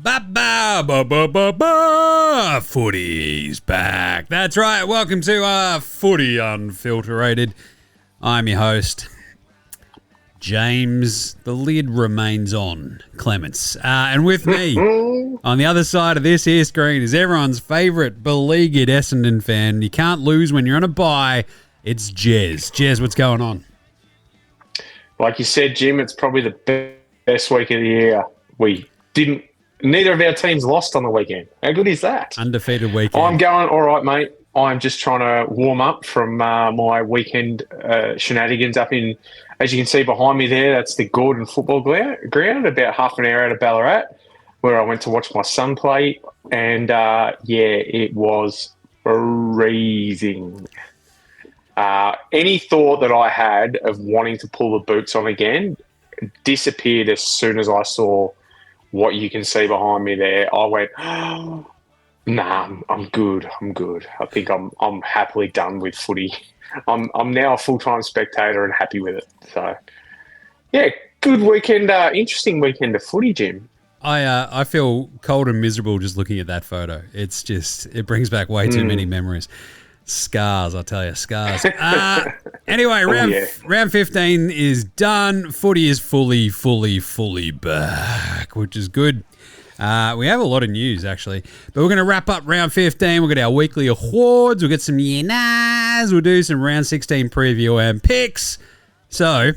Ba-ba-ba-ba-ba-ba! Footy's back. That's right. Welcome to Footy Unfilterated. I'm your host, James. The lid remains on, Clements. And with me, on the other side of this here screen, is everyone's favourite beleaguered Essendon fan. You can't lose when you're on a bye. It's Jez. Jez, what's going on? Like you said, Jim, it's probably the best week of the year. Neither of our teams lost on the weekend. How good is that? Undefeated weekend. I'm going, all right, mate. I'm just trying to warm up from my weekend shenanigans up in, as you can see behind me there, that's the Gordon football ground, about half an hour out of Ballarat, where I went to watch my son play. And, it was freezing. Any thought that I had of wanting to pull the boots on again disappeared as soon as I saw what you can see behind me there. I went, oh, nah, I'm good. I think I'm happily done with footy. I'm now a full-time spectator and happy with it. So, yeah, good weekend, interesting weekend of footy, Jim. I feel cold and miserable just looking at that photo. It's just, it brings back way too many memories. Scars, I tell you, scars. Anyway, round 15 is done. Footy is fully back, which is good. We have a lot of news, actually. But we're going to wrap up round 15. We'll get our weekly awards. We'll get some yenas. We'll do some round 16 preview and picks. So,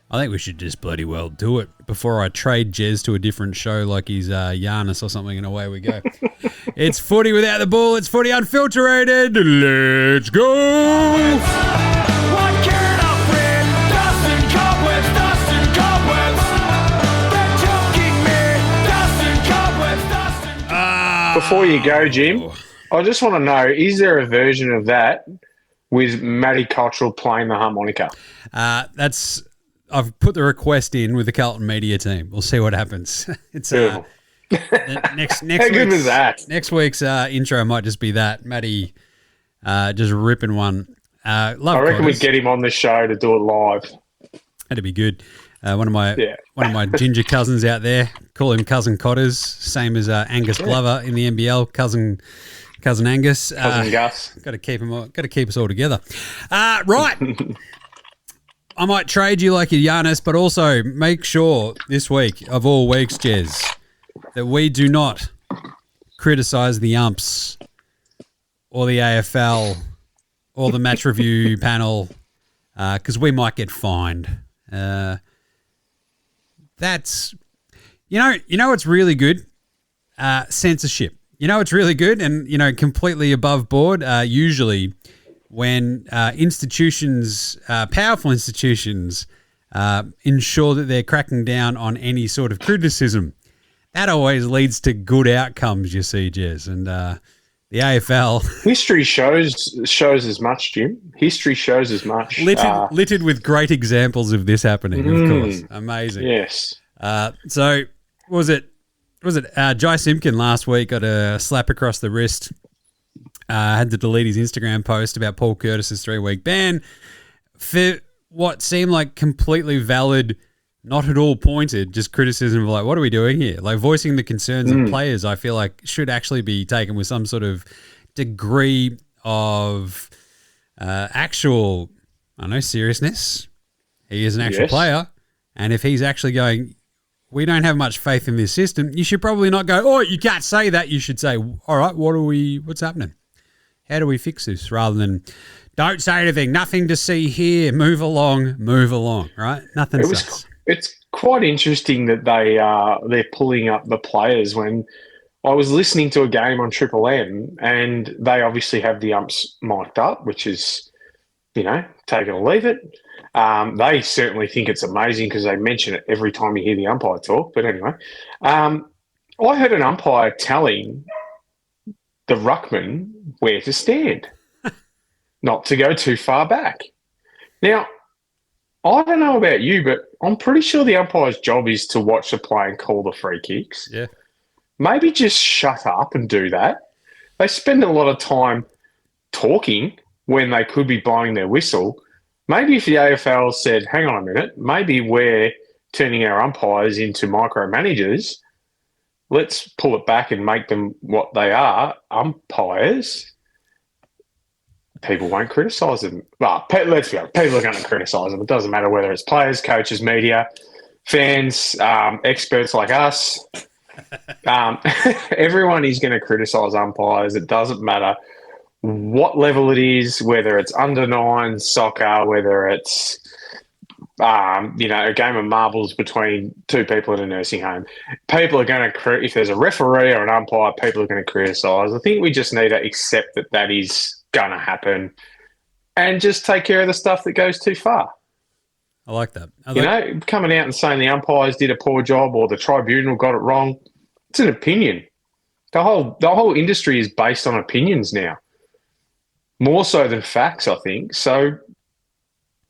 I think we should just bloody well do it before I trade Jez to a different show like he's Giannis or something, and away we go. It's Footy without the ball. It's Footy Unfilterated. Let's go! Before you go, Jim, I just want to know, is there a version of that with Matty Cottrell playing the harmonica? I've put the request in with the Carlton media team. We'll see what happens. It's next How good was that? Next week's intro might just be that Matty just ripping one. I reckon we'd get him on the show to do it live. That'd be good. One of my ginger cousins out there, call him Cousin Cotters, same as Angus Glover in the NBL, cousin Angus. Cousin Gus. Got to keep us all together. Right. I might trade you like a Giannis, but also make sure this week, of all weeks, Jez, that we do not criticise the umps or the AFL or the match review panel because we might get fined. That's, you know what's really good? Censorship. You know what's really good and, completely above board? Usually when institutions, powerful institutions, ensure that they're cracking down on any sort of criticism. That always leads to good outcomes, you see, Jez. And the AFL... History shows as much, Jim. History shows as much. Littered with great examples of this happening, of course. Amazing. Yes. So, was it Jai Simpkin last week got a slap across the wrist, had to delete his Instagram post about Paul Curtis's 3-week ban for what seemed like completely valid, not at all pointed, just criticism of like, what are we doing here? Like voicing the concerns of players, I feel like should actually be taken with some sort of degree of actual, seriousness. He is an actual player. And if he's actually going, we don't have much faith in this system, you should probably not go, oh, you can't say that. You should say, all right, what's happening? How do we fix this? Rather than, don't say anything, nothing to see here, move along, right? Nothing sus. It's quite interesting that they're pulling up the players when I was listening to a game on Triple M and they obviously have the umps mic'd up, which is, take it or leave it. They certainly think it's amazing because they mention it every time you hear the umpire talk. But anyway, I heard an umpire telling the ruckman where to stand, not to go too far back. Now, I don't know about you, but I'm pretty sure the umpire's job is to watch the play and call the free kicks. Yeah. Maybe just shut up and do that. They spend a lot of time talking when they could be blowing their whistle. Maybe if the AFL said, hang on a minute, maybe we're turning our umpires into micromanagers, let's pull it back and make them what they are, umpires. People won't criticise them. Well, let's be honest, people are going to criticise them. It doesn't matter whether it's players, coaches, media, fans, experts like us. Everyone is going to criticise umpires. It doesn't matter what level it is, whether it's under 9 soccer, whether it's a game of marbles between two people in a nursing home. People are going to, if there's a referee or an umpire, people are going to criticise. I think we just need to accept that that is going to happen and just take care of the stuff that goes too far. I like that. Coming out and saying the umpires did a poor job or the tribunal got it wrong, it's an opinion. The whole industry is based on opinions now, more so than facts, I think. So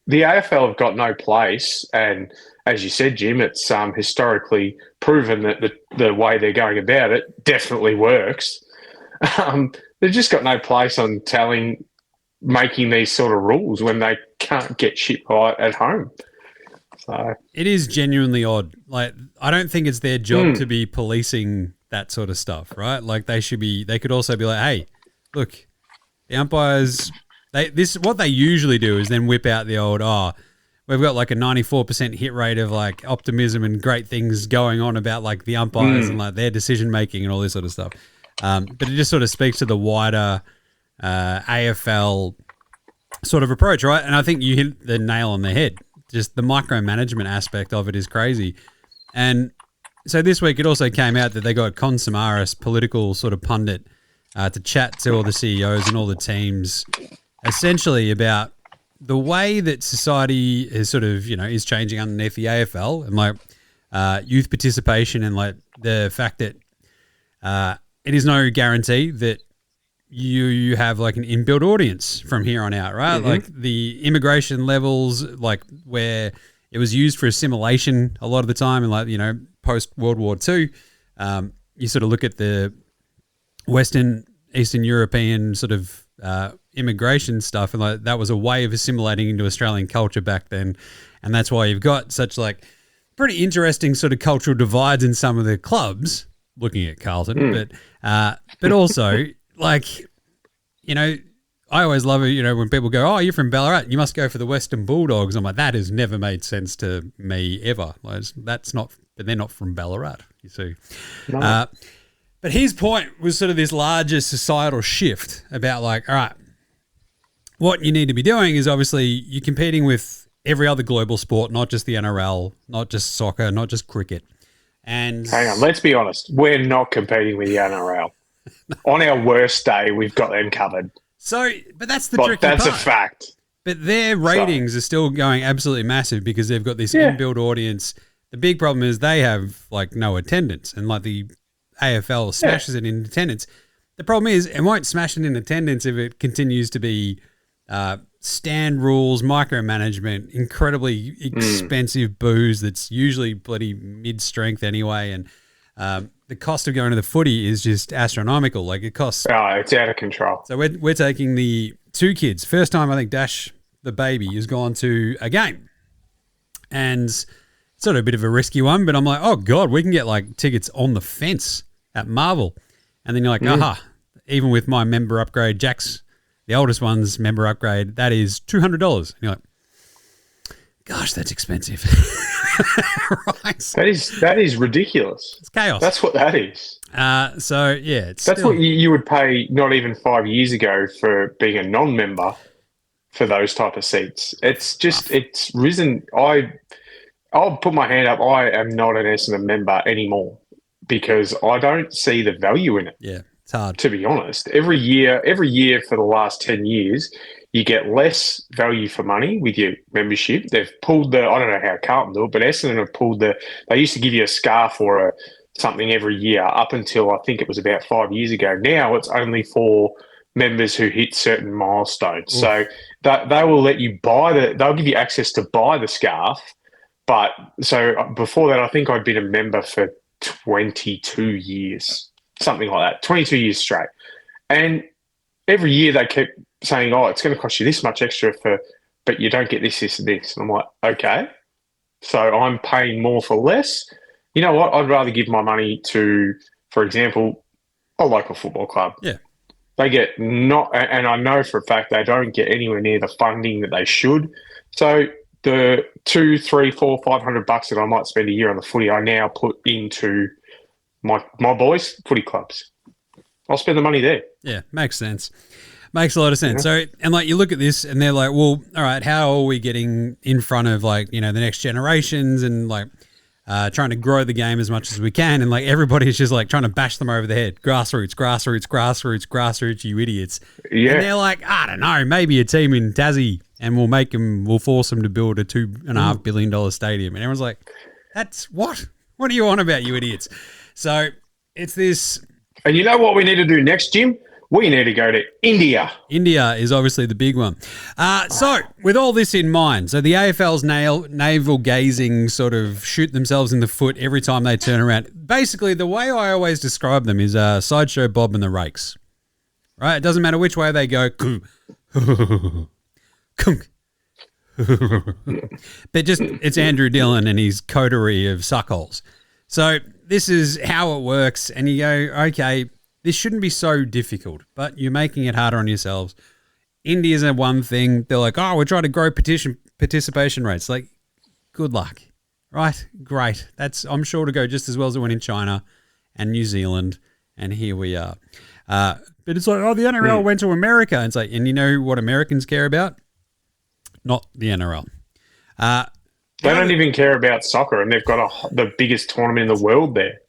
the AFL have got no place, and as you said, Jim, it's historically proven that the way they're going about it definitely works. They've just got no place on making these sort of rules when they can't get shit right at home. So it is genuinely odd. Like, I don't think it's their job to be policing that sort of stuff, right? Like, they could also be like, hey, look, the umpires, what they usually do is then whip out the old, we've got like a 94% hit rate of like optimism and great things going on about like the umpires and like their decision making and all this sort of stuff. But it just sort of speaks to the wider AFL sort of approach, right? And I think you hit the nail on the head. Just the micromanagement aspect of it is crazy. And so this week it also came out that they got Con Samaras, political sort of pundit, to chat to all the CEOs and all the teams essentially about the way that society is sort of, is changing underneath the AFL and like youth participation and like the fact that it is no guarantee that you have like an inbuilt audience from here on out, right? Like the immigration levels, like where it was used for assimilation a lot of the time and like, post World War II, you sort of look at the Eastern European sort of immigration stuff and like that was a way of assimilating into Australian culture back then. And that's why you've got such like pretty interesting sort of cultural divides in some of the clubs, looking at Carlton, but also like, I always love it, when people go, oh, you're from Ballarat, you must go for the Western Bulldogs. I'm like, that has never made sense to me ever. Like, but they're not from Ballarat, you see. No. But his point was sort of this larger societal shift about like, all right, what you need to be doing is obviously you're competing with every other global sport, not just the NRL, not just soccer, not just cricket. And hang on, let's be honest. We're not competing with the NRL. On our worst day, we've got them covered. So, but that's the tricky part. That's a fact. But their ratings are still going absolutely massive because they've got this inbuilt audience. The big problem is they have like no attendance, and like the AFL smashes it in attendance. The problem is it won't smash it in attendance if it continues to be stand rules, micromanagement, incredibly expensive booze that's usually bloody mid-strength anyway, and the cost of going to the footy is just astronomical. Like it costs. Oh, it's out of control. So we're taking the two kids. First time I think Dash, the baby, has gone to a game, and it's sort of a bit of a risky one. But I'm like, oh god, we can get like tickets on the fence at Marvel, and then you're like, aha! Even with my member upgrade, Jack's the oldest one's member upgrade, that is $200. And you're like, gosh, that's expensive. Right. That is ridiculous. It's chaos. That's what that is. So yeah, that's what you would pay not even 5 years ago for being a non-member for those type of seats. It's just it's risen. I'll put my hand up. I am not an Essendon member anymore because I don't see the value in it. Yeah, it's hard to be honest. Every year for the last 10 years. You get less value for money with your membership. They've pulled I don't know how Carlton do it, but Essendon have pulled they used to give you a scarf or something every year up until I think it was about 5 years ago. Now it's only for members who hit certain milestones. Oof. So they will let you they'll give you access to buy the scarf. But so before that, I think I'd been a member for 22 years, something like that, 22 years straight. And every year they kept saying, oh, it's going to cost you this much extra but you don't get this, this, and this. And I'm like, okay, so I'm paying more for less. You know what? I'd rather give my money to for example, a local football club. Yeah. They get not, and I know for a fact they don't get anywhere near the funding that they should. So the $200, $300, $400, $500 that I might spend a year on the footy, I now put into my boys' footy clubs. I'll spend the money there. Yeah, makes sense. Makes a lot of sense. So, and like you look at this and they're like, well, all right, how are we getting in front of like, the next generations and like trying to grow the game as much as we can. And like everybody's just like trying to bash them over the head. Grassroots, you idiots. Yeah. And they're like, I don't know, maybe a team in Tassie and we'll force them to build a $2.5 billion stadium. And everyone's like, that's what? What are you on about, you idiots? So it's this. And you know what we need to do next, Jim? We need to go to India. India is obviously the big one. So, with all this in mind, so the AFL's navel-gazing sort of shoot themselves in the foot every time they turn around. Basically, the way I always describe them is Sideshow Bob and the Rakes. Right? It doesn't matter which way they go. But just, it's Andrew Dillon and his coterie of suckholes. So, this is how it works. And you go, okay, this shouldn't be so difficult, but you're making it harder on yourselves. India's a one thing. They're like, oh, we're trying to grow participation rates. Like, good luck, right? Great. That's, I'm sure, to go just as well as it went in China and New Zealand, and here we are. But it's like, oh, the NRL went to America. And it's like, and you know what Americans care about? Not the NRL. They don't even care about soccer, and they've got the biggest tournament in the world there.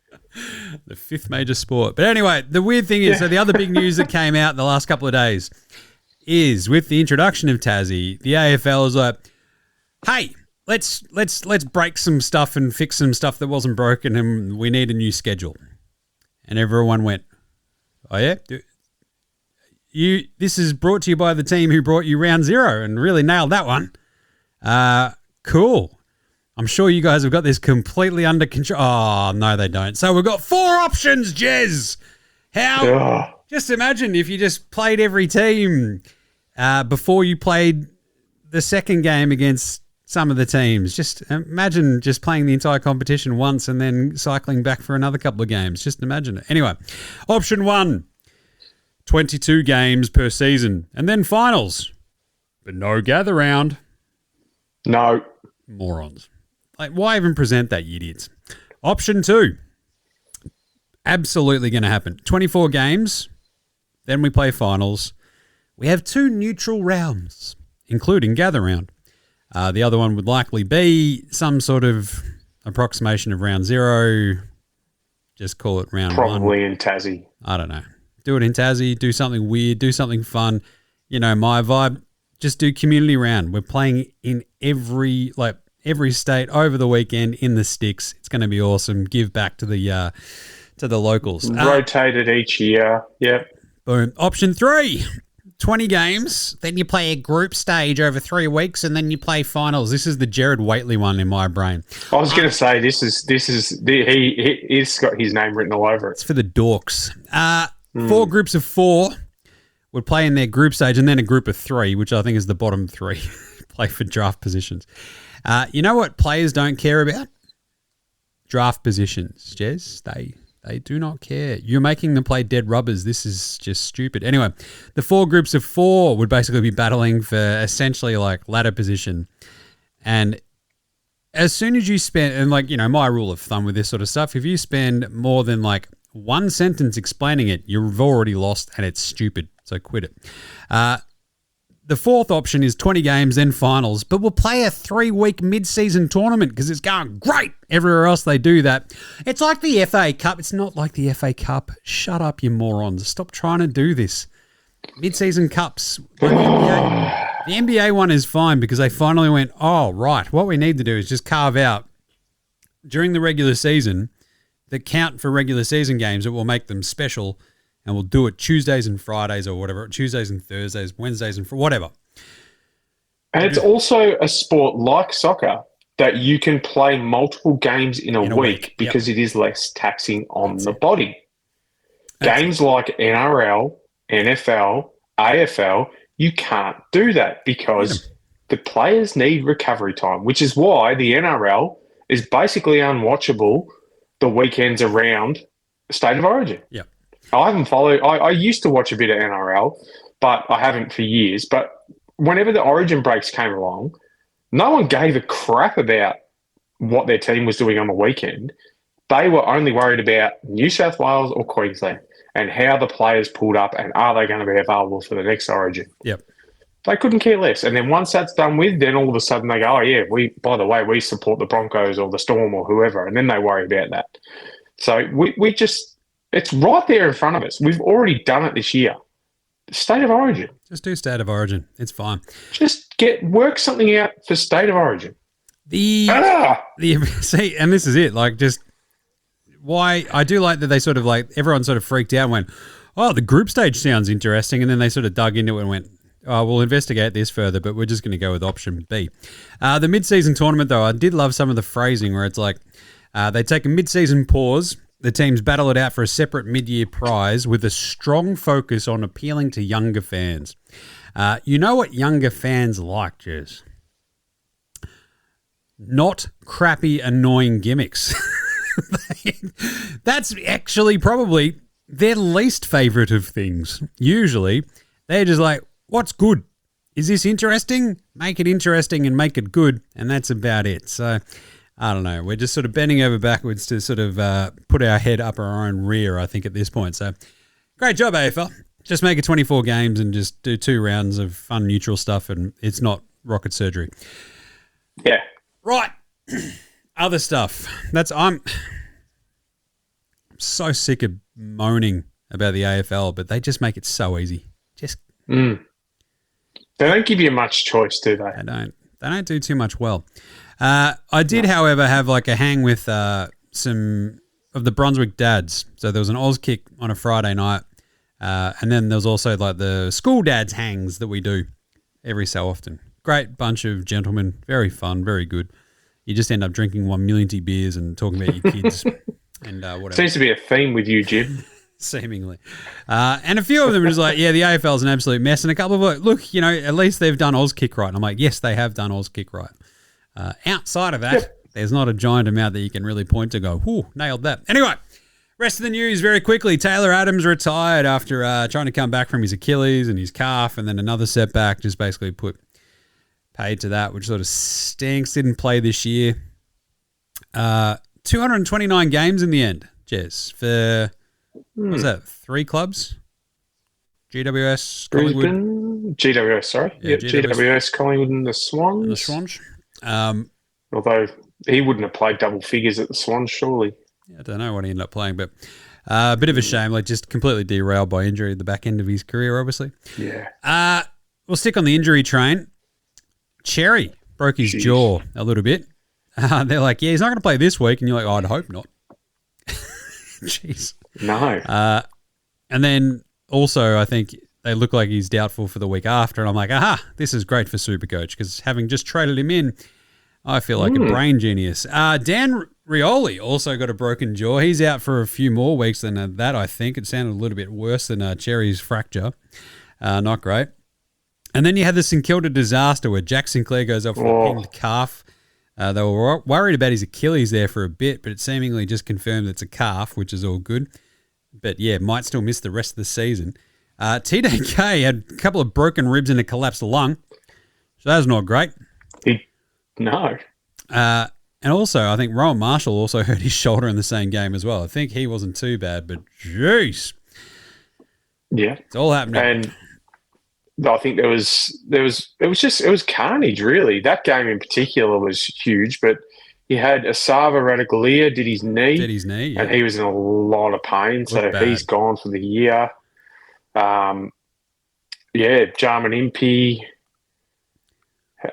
The fifth major sport. But anyway, the weird thing is, so the other big news that came out in the last couple of days is with the introduction of Tassie, the AFL is like, hey, let's break some stuff and fix some stuff that wasn't broken, and we need a new schedule. And everyone went, oh yeah? This is brought to you by the team who brought you round zero and really nailed that one. Cool. I'm sure you guys have got this completely under control. Oh, no, they don't. So we've got 4 options, Jez. How? Just imagine if you just played every team before you played the second game against some of the teams. Just imagine just playing the entire competition once and then cycling back for another couple of games. Just imagine it. Anyway, option 1, 22 games per season and then finals, but no gather round. No. Morons. Like, why even present that, you idiots? Option 2, absolutely going to happen. 24 games, then we play finals. We have 2 neutral rounds, including gather round. The other one would likely be some sort of approximation of round 0. Just call it round 1. Probably in Tassie. I don't know. Do it in Tassie. Do something weird. Do something fun. You know, my vibe. Just do community round. We're playing in every state over the weekend in the sticks. It's going to be awesome. Give back to the locals. Rotated each year. Yep. Boom. Option 3, 20 games. Then you play a group stage over 3 weeks, and then you play finals. This is the Jared Waitley one in my brain. I was going to say he's got his name written all over it. It's for the dorks. 4 groups of 4 would play in their group stage, and then a group of 3, which I think is the bottom 3, play for draft positions. You know what players don't care about? Draft positions, Jez. They do not care. You're making them play dead rubbers. This is just stupid. Anyway, the 4 groups of 4 would basically be battling for essentially like ladder position. And as soon as you spend, and like, you know, my rule of thumb with this sort of stuff, if you spend more than like 1 sentence explaining it, you've already lost and it's stupid. So quit it. The 4th option is 20 games, then finals, but we'll play a 3-week mid-season tournament because it's going great. Everywhere else they do that. It's like the FA Cup. It's not like the FA Cup. Shut up, you morons. Stop trying to do this. Mid-season cups. Like the NBA one is fine because they finally went, oh, right, what we need to do is just carve out during the regular season that count for regular season games that will make them special. And we'll do it Tuesdays and Fridays or whatever, Tuesdays and Thursdays, Wednesdays and whatever. And it's also a sport like soccer that you can play multiple games in a week because it is less taxing on the body. Games like NRL, NFL, AFL, you can't do that because the players need recovery time, which is why the NRL is basically unwatchable the weekends around State of Origin. Yeah. I haven't followed. I used to watch a bit of NRL, but I haven't for years. But whenever the Origin breaks came along, no one gave a crap about what their team was doing on the weekend. They were only worried about New South Wales or Queensland and how the players pulled up and are they going to be available for the next Origin. Yep. They couldn't care less. And then once that's done with, then all of a sudden they go, oh, yeah, by the way, we support the Broncos or the Storm or whoever. And then they worry about that. So we just, it's right there in front of us. We've already done it this year. State of Origin. Just do State of Origin. It's fine. Just work something out for State of Origin. See, and this is it. Like, just why I do like that they sort of like everyone sort of freaked out and went, oh, the group stage sounds interesting, and then they sort of dug into it and went, oh, we'll investigate this further, but we're just going to go with option B. The mid-season tournament, though, I did love some of the phrasing where it's like they take a mid-season pause. The teams battle it out for a separate mid-year prize with a strong focus on appealing to younger fans. You know what younger fans like, Jez? Not crappy, annoying gimmicks. That's actually probably their least favourite of things. Usually, they're just like, what's good? Is this interesting? Make it interesting and make it good, and that's about it. So, I don't know. We're just sort of bending over backwards to sort of put our head up our own rear, I think, at this point. So, great job, AFL. Just make it 24 games and just do 2 rounds of fun, neutral stuff, and it's not rocket surgery. Yeah. Right. Other stuff. I'm so sick of moaning about the AFL, but they just make it so easy. Just They don't give you much choice, do they? They don't do too much well. I did, however, have like a hang with some of the Brunswick dads. So there was an Oz kick on a Friday night, and then there was also like the school dads hangs that we do every so often. Great bunch of gentlemen, very fun, very good. You just end up drinking 1 million beers and talking about your kids and whatever. Seems to be a theme with you, Jim. Seemingly. And a few of them are just like, yeah, the AFL is an absolute mess. And a couple of them, look, you know, at least they've done Oz kick right. And I'm like, yes, they have done Oz kick right. Outside of that, there's not a giant amount that you can really point to go, whoo, nailed that. Anyway, rest of the news very quickly. Taylor Adams retired after trying to come back from his Achilles and his calf, and then another setback, just basically paid to that, which sort of stinks. Didn't play this year. 229 games in the end, Jez, for, what was that, 3 clubs? GWS, Collingwood. GWS, sorry. Yeah, GWS, Collingwood and the Swans. And the Swans. Although he wouldn't have played double figures at the Swans, surely. I don't know what he ended up playing, but a bit of a shame, like just completely derailed by injury at the back end of his career, obviously. Yeah. We'll stick on the injury train. Cherry broke his jaw a little bit. They're like, yeah, he's not going to play this week. And you're like, oh, I'd hope not. Jeez. No. And then also, I think they look like he's doubtful for the week after. And I'm like, aha, this is great for Supercoach because having just traded him in, I feel like a brain genius. Dan Rioli also got a broken jaw. He's out for a few more weeks than that, I think. It sounded a little bit worse than Cherry's fracture. Not great. And then you had the St Kilda disaster where Jack Sinclair goes off for a pinned calf. They were worried about his Achilles there for a bit, but it seemingly just confirmed it's a calf, which is all good. But yeah, might still miss the rest of the season. TDK had a couple of broken ribs and a collapsed lung. So that was not great. No. And also, I think Rowan Marshall also hurt his shoulder in the same game as well. I think he wasn't too bad, but jeez. Yeah. It's all happening. And I think it was carnage, really. That game in particular was huge, but you had Asava Radaglia did his knee. Yeah. And he was in a lot of pain, so he's gone for the year. Jarman Impey,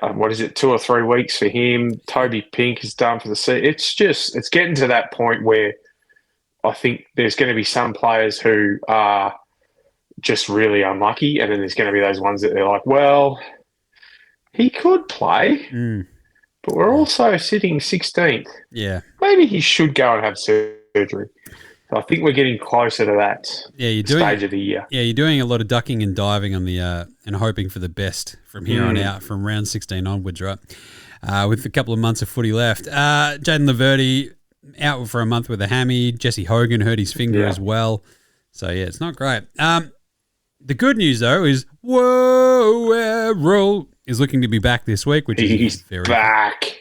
what is it, 2 or 3 weeks for him. Toby Pink is done for the season. It's getting to that point where I think there's going to be some players who are just really unlucky, and then there's going to be those ones that they're like, well, he could play, but we're also sitting 16th. Yeah. Maybe he should go and have surgery. So I think we're getting closer to that stage of the year. Yeah, you're doing a lot of ducking and diving on the and hoping for the best from here on out, from round 16 onwards, right? With a couple of months of footy left. Jaden Laverty, out for a month with a hammy. Jesse Hogan hurt his finger as well. So, yeah, it's not great. The good news, though, is Errol is looking to be back this week, which is very back. Cool.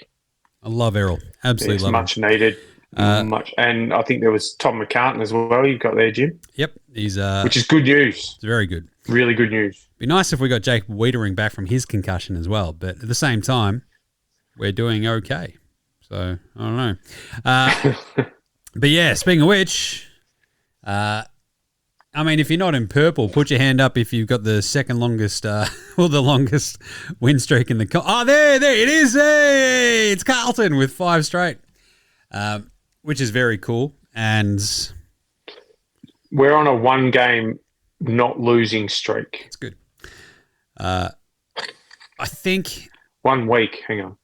I love Errol. Absolutely love him. Much needed. And I think there was Tom McCartan as well you've got there, Jim. Yep. He's which is good news. It's very good. Really good news. Be nice if we got Jake Wiedering back from his concussion as well. But at the same time, we're doing okay. So, I don't know. But, yeah, speaking of which, I mean, if you're not in purple, put your hand up if you've got the second longest or the longest win streak in the... there it is. Hey, it's Carlton with 5 straight, which is very cool. And we're on a 1-game not losing streak. It's good. I think... 1 week, hang on.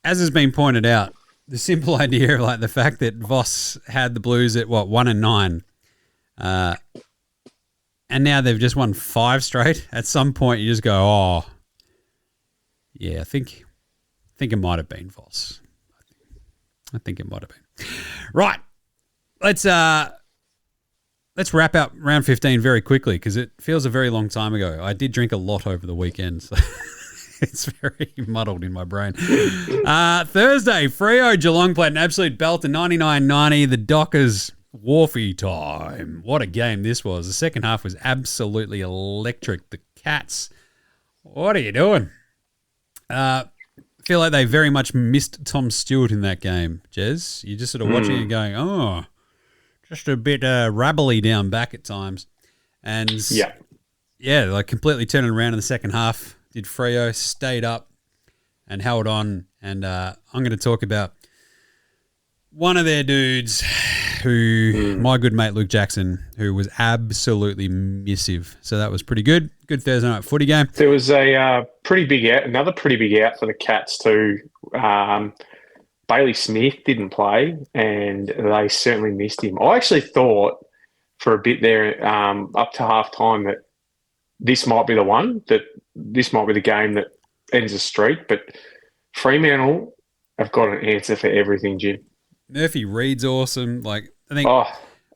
As has been pointed out, the simple idea of like the fact that Voss had the Blues at 1-9, and now they've just won 5 straight. At some point, you just go, "Oh, yeah, I think it might have been Voss. I think it might have been." Right, let's wrap up round 15 very quickly because it feels a very long time ago. I did drink a lot over the weekend, so. It's very muddled in my brain. Thursday, Freo Geelong played an absolute belter, 99-90. The Dockers, Wharfie time. What a game this was. The second half was absolutely electric. The Cats, what are you doing? Feel like they very much missed Tom Stewart in that game, Jez. You're just sort of watching it going, oh, just a bit rabbly down back at times. And, like completely turning around in the second half. Did Freo, stayed up and held on. And I'm going to talk about one of their dudes who, my good mate Luke Jackson, who was absolutely missive. So that was pretty good. Good Thursday night footy game. There was another pretty big out for the Cats too. Bailey Smith didn't play and they certainly missed him. I actually thought for a bit there up to half time that this might be the one, that this might be the game that ends the streak, but Fremantle have got an answer for everything, Jim. Murphy Reed's awesome. Like, I think...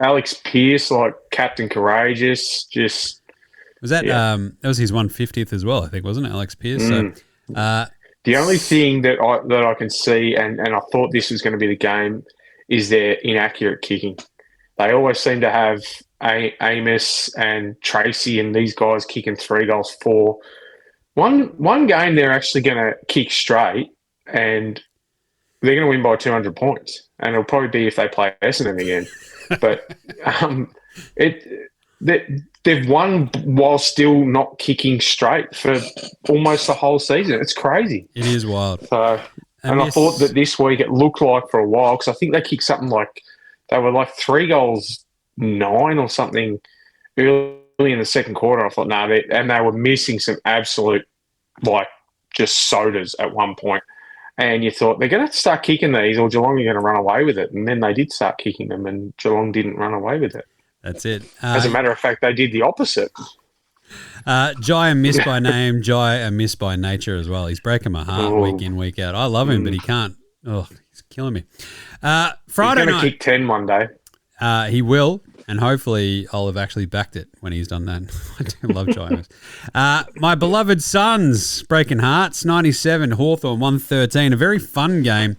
Alex Pearce, like Captain Courageous, just... Was that... that was his 150th as well, I think, wasn't it, Alex Pearce? So, the only thing that I can see, and I thought this was going to be the game, is their inaccurate kicking. They always seem to have Amos and Tracy and these guys kicking 3 goals, 4. One game they're actually going to kick straight and they're going to win by 200 points. And it'll probably be if they play Essendon again. But they've won while still not kicking straight for almost the whole season. It's crazy. It is wild. So, I thought that this week it looked like for a while, because I think they kicked something like, they were like 3 goals, 9 or something early in the second quarter. I thought, and they were missing some absolute, like, just sodas at one point. And you thought, they're going to start kicking these or Geelong are going to run away with it. And then they did start kicking them and Geelong didn't run away with it. That's it. As a matter of fact, they did the opposite. Jai a miss by name, Jai a miss by nature as well. He's breaking my heart week in, week out. I love him, but he can't. Oh, he's killing me. Friday night. He's going to kick 10 one day. He will, and hopefully I'll have actually backed it when he's done that. I do love Jai. My beloved Suns, breaking hearts, 97, Hawthorn 113. A very fun game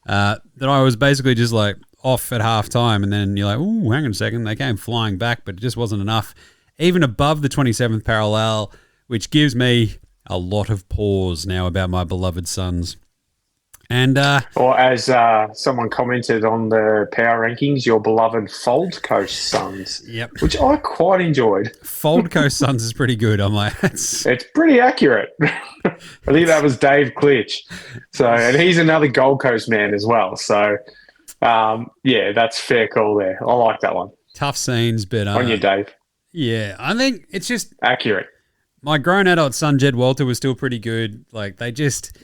that I was basically just like off at half time, and then you're like, ooh, hang on a second. They came flying back, but it just wasn't enough. Even above the 27th parallel, which gives me a lot of pause now about my beloved Suns. And or as someone commented on the power rankings, your beloved Fold Coast Suns. Yep. Which I quite enjoyed. Fold Coast Suns is pretty good. I'm like, it's pretty accurate. I think that was Dave Klitsch. So, and he's another Gold Coast man as well. So, that's fair call there. I like that one. Tough scenes, but on you, Dave. Yeah, I think it's just accurate. My grown adult son, Jed Walter, was still pretty good. Like, they just...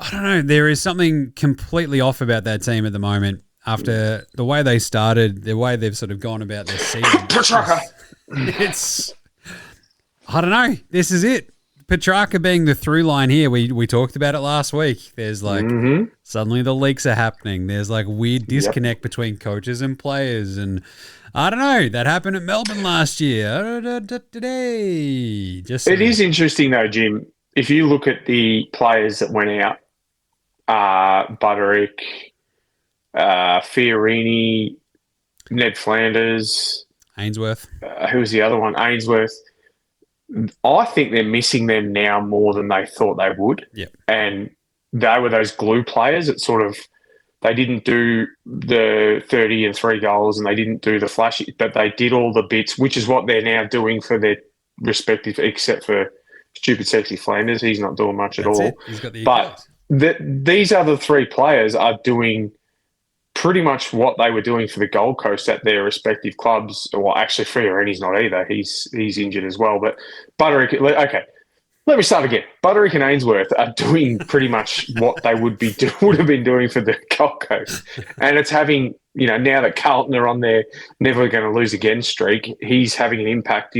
I don't know. There is something completely off about that team at the moment after the way they started, the way they've sort of gone about their season. I don't know. This is it. Petrarca being the through line here, we talked about it last week. There's like suddenly the leaks are happening. There's like weird disconnect between coaches and players, and I don't know. That happened at Melbourne last year. Just it is interesting though, Jim. If you look at the players that went out, Butterick, Fiorini, Ned Flanders, Ainsworth. Who was the other one? Ainsworth. I think they're missing them now more than they thought they would. Yeah. And they were those glue players that sort of, they didn't do the 30 and 3 goals and they didn't do the flashy, but they did all the bits, which is what they're now doing for their respective, except for stupid sexy Flanders. He's not doing much at all. He's got the but these other 3 players are doing pretty much what they were doing for the Gold Coast at their respective clubs. Well, actually, Friarini's not either. He's injured as well. But Butterick, okay, let me start again. Butterick and Ainsworth are doing pretty much what they would have been doing for the Gold Coast. And it's having, now that Carlton are on their never going to lose again streak, he's having an impact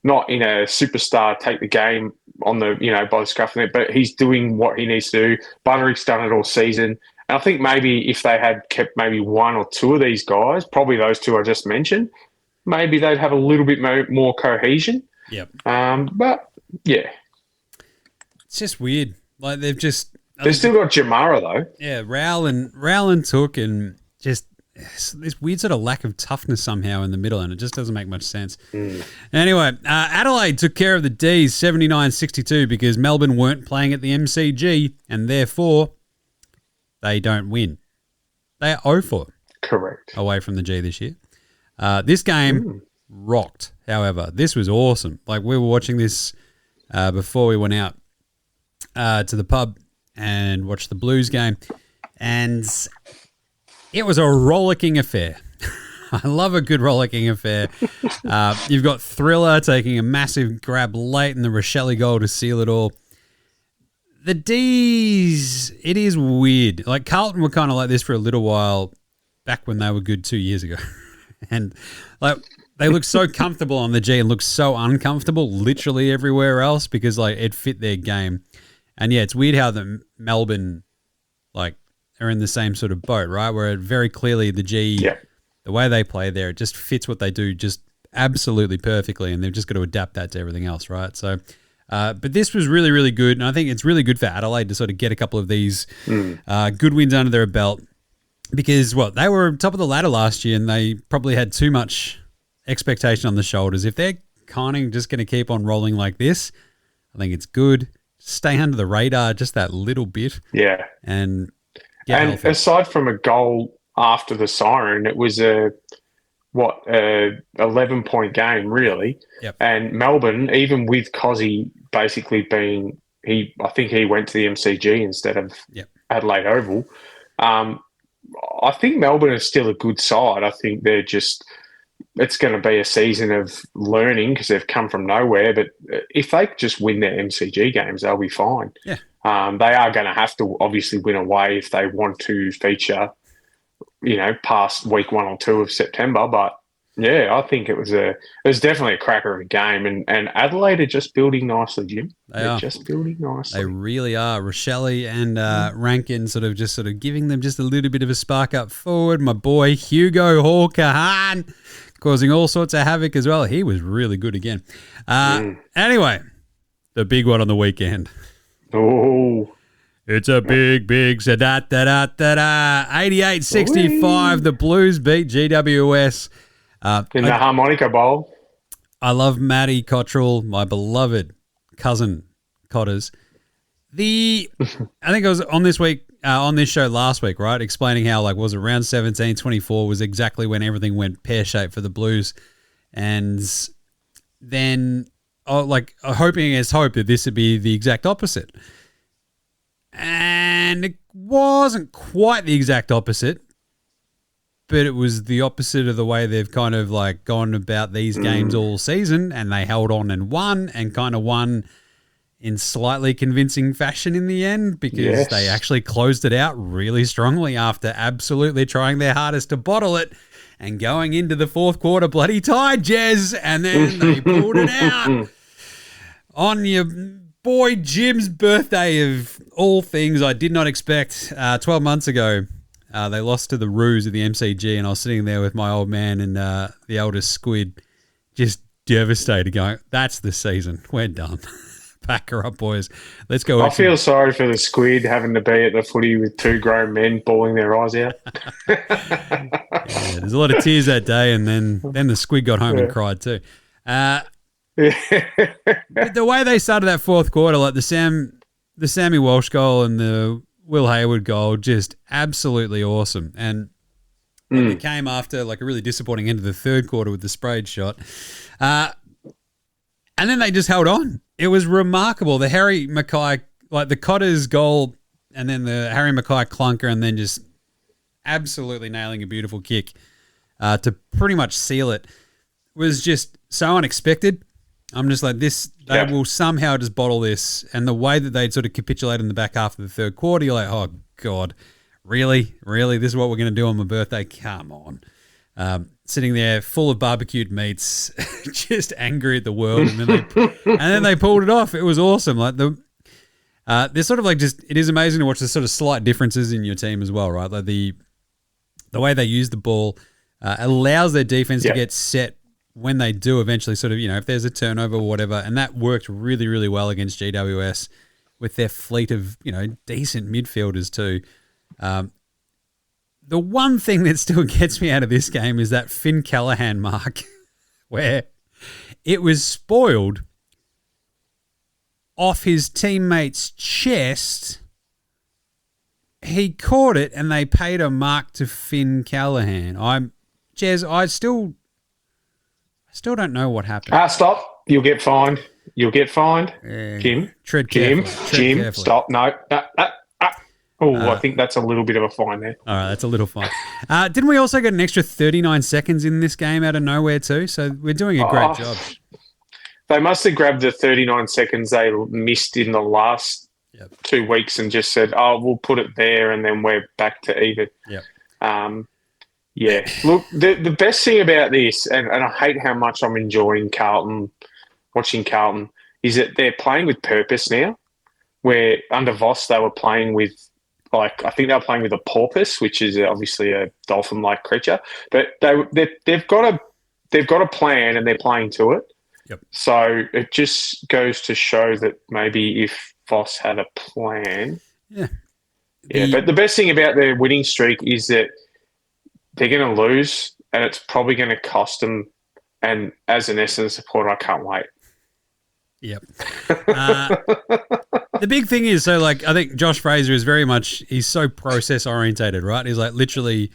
not in a superstar take the game on the, by the scruff of it, but he's doing what he needs to do. Butterick's done it all season. And I think maybe if they had kept maybe 1 or 2 of these guys, probably those 2 I just mentioned, maybe they'd have a little bit more cohesion. Yep. But, yeah. It's just weird. Like, they've still got Jamara, though. Yeah, Rowland took and just this weird sort of lack of toughness somehow in the middle, and it just doesn't make much sense. Anyway, Adelaide took care of the D's 79-62 because Melbourne weren't playing at the MCG, and therefore they don't win. They are 0-4. Correct. Away from the G this year. This game rocked, however. This was awesome. Like, we were watching this before we went out to the pub and watched the Blues game, and it was a rollicking affair. I love a good rollicking affair. You've got Thriller taking a massive grab late in the Rochelle goal to seal it all. The D's, it is weird. Like, Carlton were kind of like this for a little while back when they were good 2 years ago. And, like, they look so comfortable on the G and look so uncomfortable literally everywhere else because, like, it fit their game. And, yeah, it's weird how the Melbourne, like, are in the same sort of boat, right? Where very clearly the G, the way they play there, it just fits what they do just absolutely perfectly, and they've just got to adapt that to everything else, right? So, but this was really, really good, and I think it's really good for Adelaide to sort of get a couple of these good wins under their belt because, they were top of the ladder last year and they probably had too much expectation on the shoulders. If they're kind of just going to keep on rolling like this, I think it's good. Stay under the radar just that little bit. Yeah. And aside from a goal after the siren, it was a 11-point game, really. Yep. And Melbourne, even with Cozzy basically being, I think he went to the MCG instead of Adelaide Oval. I think Melbourne is still a good side. I think they're just, it's going to be a season of learning because they've come from nowhere. But if they just win their MCG games, they'll be fine. Yeah. They are going to have to obviously win away if they want to feature, past week 1 or 2 of September. But yeah, I think it was definitely a cracker of a game, and Adelaide are just building nicely, Jim. They're just building nicely. They really are. Rochelle and Rankin sort of giving them just a little bit of a spark up forward. My boy Hugo Hawker causing all sorts of havoc as well. He was really good again. Anyway, the big one on the weekend. Oh, it's a big 88-65. The Blues beat GWS. In the Harmonica Bowl. I love Matty Cottrell, my beloved cousin Cotters. I think I was on this show last week, right? Explaining how, like, was it round 17, 24 was exactly when everything went pear-shaped for the Blues. And then, hoping against hope that this would be the exact opposite. And it wasn't quite the exact opposite, but it was the opposite of the way they've kind of like gone about these games all season, and they held on and won in slightly convincing fashion in the end because they actually closed it out really strongly after absolutely trying their hardest to bottle it and going into the fourth quarter bloody tied, Jez, and then they pulled it out on your boy Jim's birthday of all things I did not expect. 12 months ago, they lost to the Roos at the MCG, and I was sitting there with my old man and the eldest Squid, just devastated, going, that's the season. We're done. Pack her up, boys. Let's go. I feel sorry for the Squid having to be at the footy with two grown men bawling their eyes out. Yeah, there's a lot of tears that day, and then the Squid got home and cried too. But the way they started that fourth quarter, like the Sammy Walsh goal and the Will Hayward goal, just absolutely awesome. And it came after like a really disappointing end of the third quarter with the sprayed shot. And then they just held on. It was remarkable. The Harry Mackay, like the Cotter's goal, and then the Harry Mackay clunker, and then just absolutely nailing a beautiful kick to pretty much seal it, was just so unexpected. I'm just like, they will somehow just bottle this. And the way that they'd sort of capitulated in the back half of the third quarter, you're like, oh, God, really? Really? This is what we're going to do on my birthday? Come on. Sitting there full of barbecued meats, just angry at the world. And then they pulled it off. It was awesome. Like there's sort of like it is amazing to watch the sort of slight differences in your team as well, right? Like the way they use the ball allows their defense to get set when they do eventually sort of, if there's a turnover or whatever. And that worked really, really well against GWS with their fleet of, decent midfielders too. The one thing that still gets me out of this game is that Finn Callaghan mark where it was spoiled off his teammate's chest. He caught it and they paid a mark to Finn Callaghan. Jez, I still don't know what happened. Stop. You'll get fined. Jim. Tread Jim. carefully. Stop. No. I think that's a little bit of a fine there. All right, that's a little fine. Didn't we also get an extra 39 seconds in this game out of nowhere too? So we're doing a great job. They must have grabbed the 39 seconds they missed in the last 2 weeks and just said, we'll put it there and then we're back to even. Yep. Look, the best thing about this, and I hate how much I'm enjoying watching Carlton, is that they're playing with purpose now, where under Voss they were playing with, I think they were playing with a porpoise, which is obviously a dolphin-like creature, but they've got a plan and they're playing to it. Yep. So it just goes to show that maybe if Voss had a plan, But the best thing about their winning streak is that they're going to lose, and it's probably going to cost them. And as an Essendon supporter, I can't wait. Yep. The big thing is, I think Josh Fraser is very much, he's so process orientated, right? He's like literally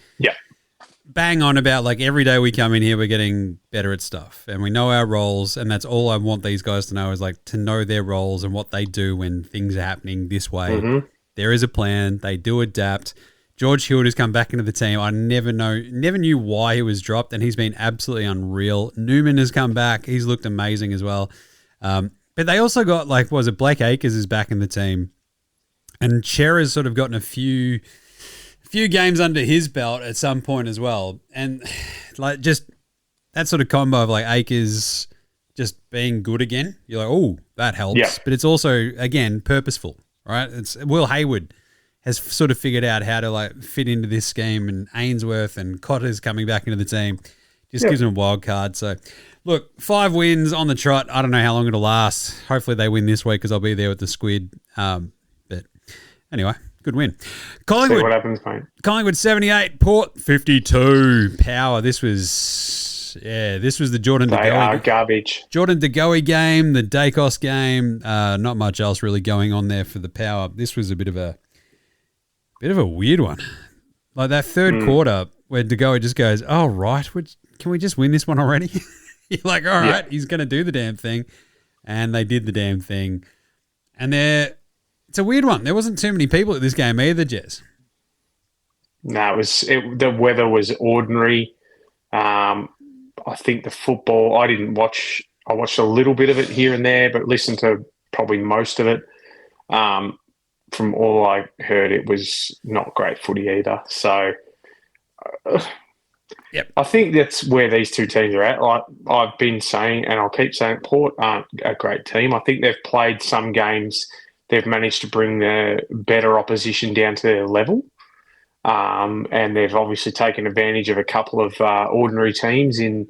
bang on about every day we come in here, we're getting better at stuff and we know our roles. And that's all I want these guys to know is to know their roles and what they do when things are happening this way. Mm-hmm. There is a plan. They do adapt. George Hill has come back into the team. I never knew why he was dropped, and he's been absolutely unreal. Newman has come back. He's looked amazing as well. But they also got, Blake Acres is back in the team. And Chera's sort of gotten a few games under his belt at some point as well. And, just that sort of combo of, Acres just being good again. You're like, oh, that helps. Yeah. But it's also, again, purposeful, right? It's Will Hayward has sort of figured out how to, fit into this scheme, and Ainsworth and Cotter's coming back into the team. Just gives them a wild card. So, look, 5 wins on the trot. I don't know how long it'll last. Hopefully they win this week because I'll be there with the Squid. But anyway, good win. Collingwood. See what happens, mate. Collingwood 78, Port 52. Power. This was the Jordan De Goey. They are garbage. Jordan De Goey game, the Dacos game. Not much else really going on there for the Power. This was a bit of a weird one. That third quarter where De Goey just goes, oh, right, can we just win this one already? You're like, all right, he's going to do the damn thing. And they did the damn thing. And it's a weird one. There wasn't too many people at this game either, Jez. No, the weather was ordinary. I think the football, I watched a little bit of it here and there, but listened to probably most of it. From all I heard, it was not great footy either. So Yep. I think that's where these two teams are at. Like I've been saying, and I'll keep saying, Port aren't a great team. I think they've played some games. They've managed to bring the better opposition down to their level. And they've obviously taken advantage of a couple of ordinary teams in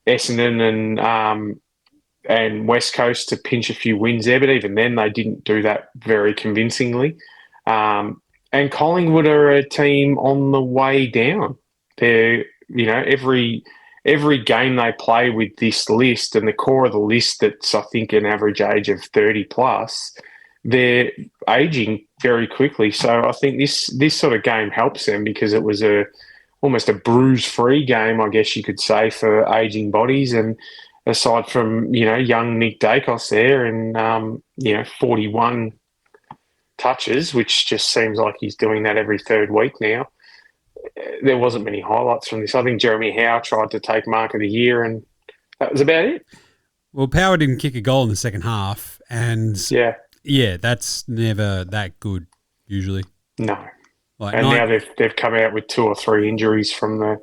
Essendon and West Coast to pinch a few wins there. But even then, they didn't do that very convincingly. And Collingwood are a team on the way down. They're, every game they play with this list and the core of the list that's, I think, an average age of 30 plus, they're aging very quickly. So I think this sort of game helps them because it was almost a bruise-free game, I guess you could say, for aging bodies. And aside from, young Nick Dacos there and, 41 touches, which just seems like he's doing that every third week now, there wasn't many highlights from this. I think Jeremy Howe tried to take Mark of the Year, and that was about it. Well, Power didn't kick a goal in the second half, and yeah, that's never that good usually. No, now they've come out with 2 or 3 injuries from the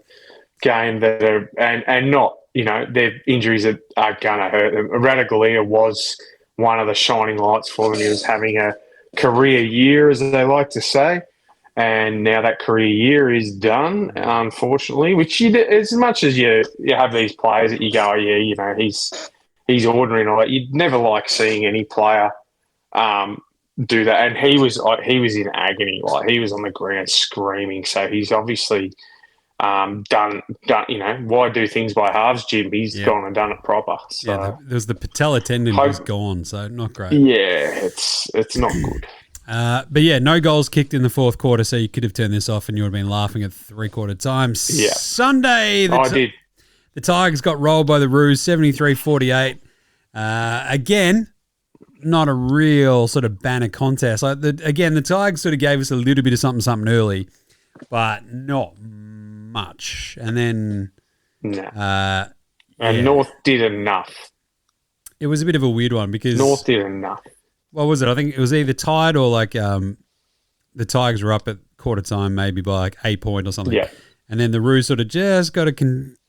game that are and not they're injuries that are gonna hurt them. Radaglia was one of the shining lights for them. He was having a career year, as they like to say. And now that career year is done, unfortunately, which as much as you have these players that you go, he's ordinary and all that, you'd never like seeing any player do that. And he was in agony. Like, he was on the ground screaming. So he's obviously done, why do things by halves, Jim? He's gone and done it proper. So, there's the patella tendon was gone, so not great. Yeah, it's not good. But yeah, no goals kicked in the fourth quarter, so you could have turned this off and you would have been laughing at 3/4 time. Yeah. Sunday, the Tigers got rolled by the Roos, 73-48. Again, not a real sort of banner contest. The Tigers sort of gave us a little bit of something early, but not much. And then... North did enough. It was a bit of a weird one because... North did enough. What was it? I think it was either tied or the Tigers were up at quarter time maybe by 8 points or something. Yeah. And then the Roos sort of just got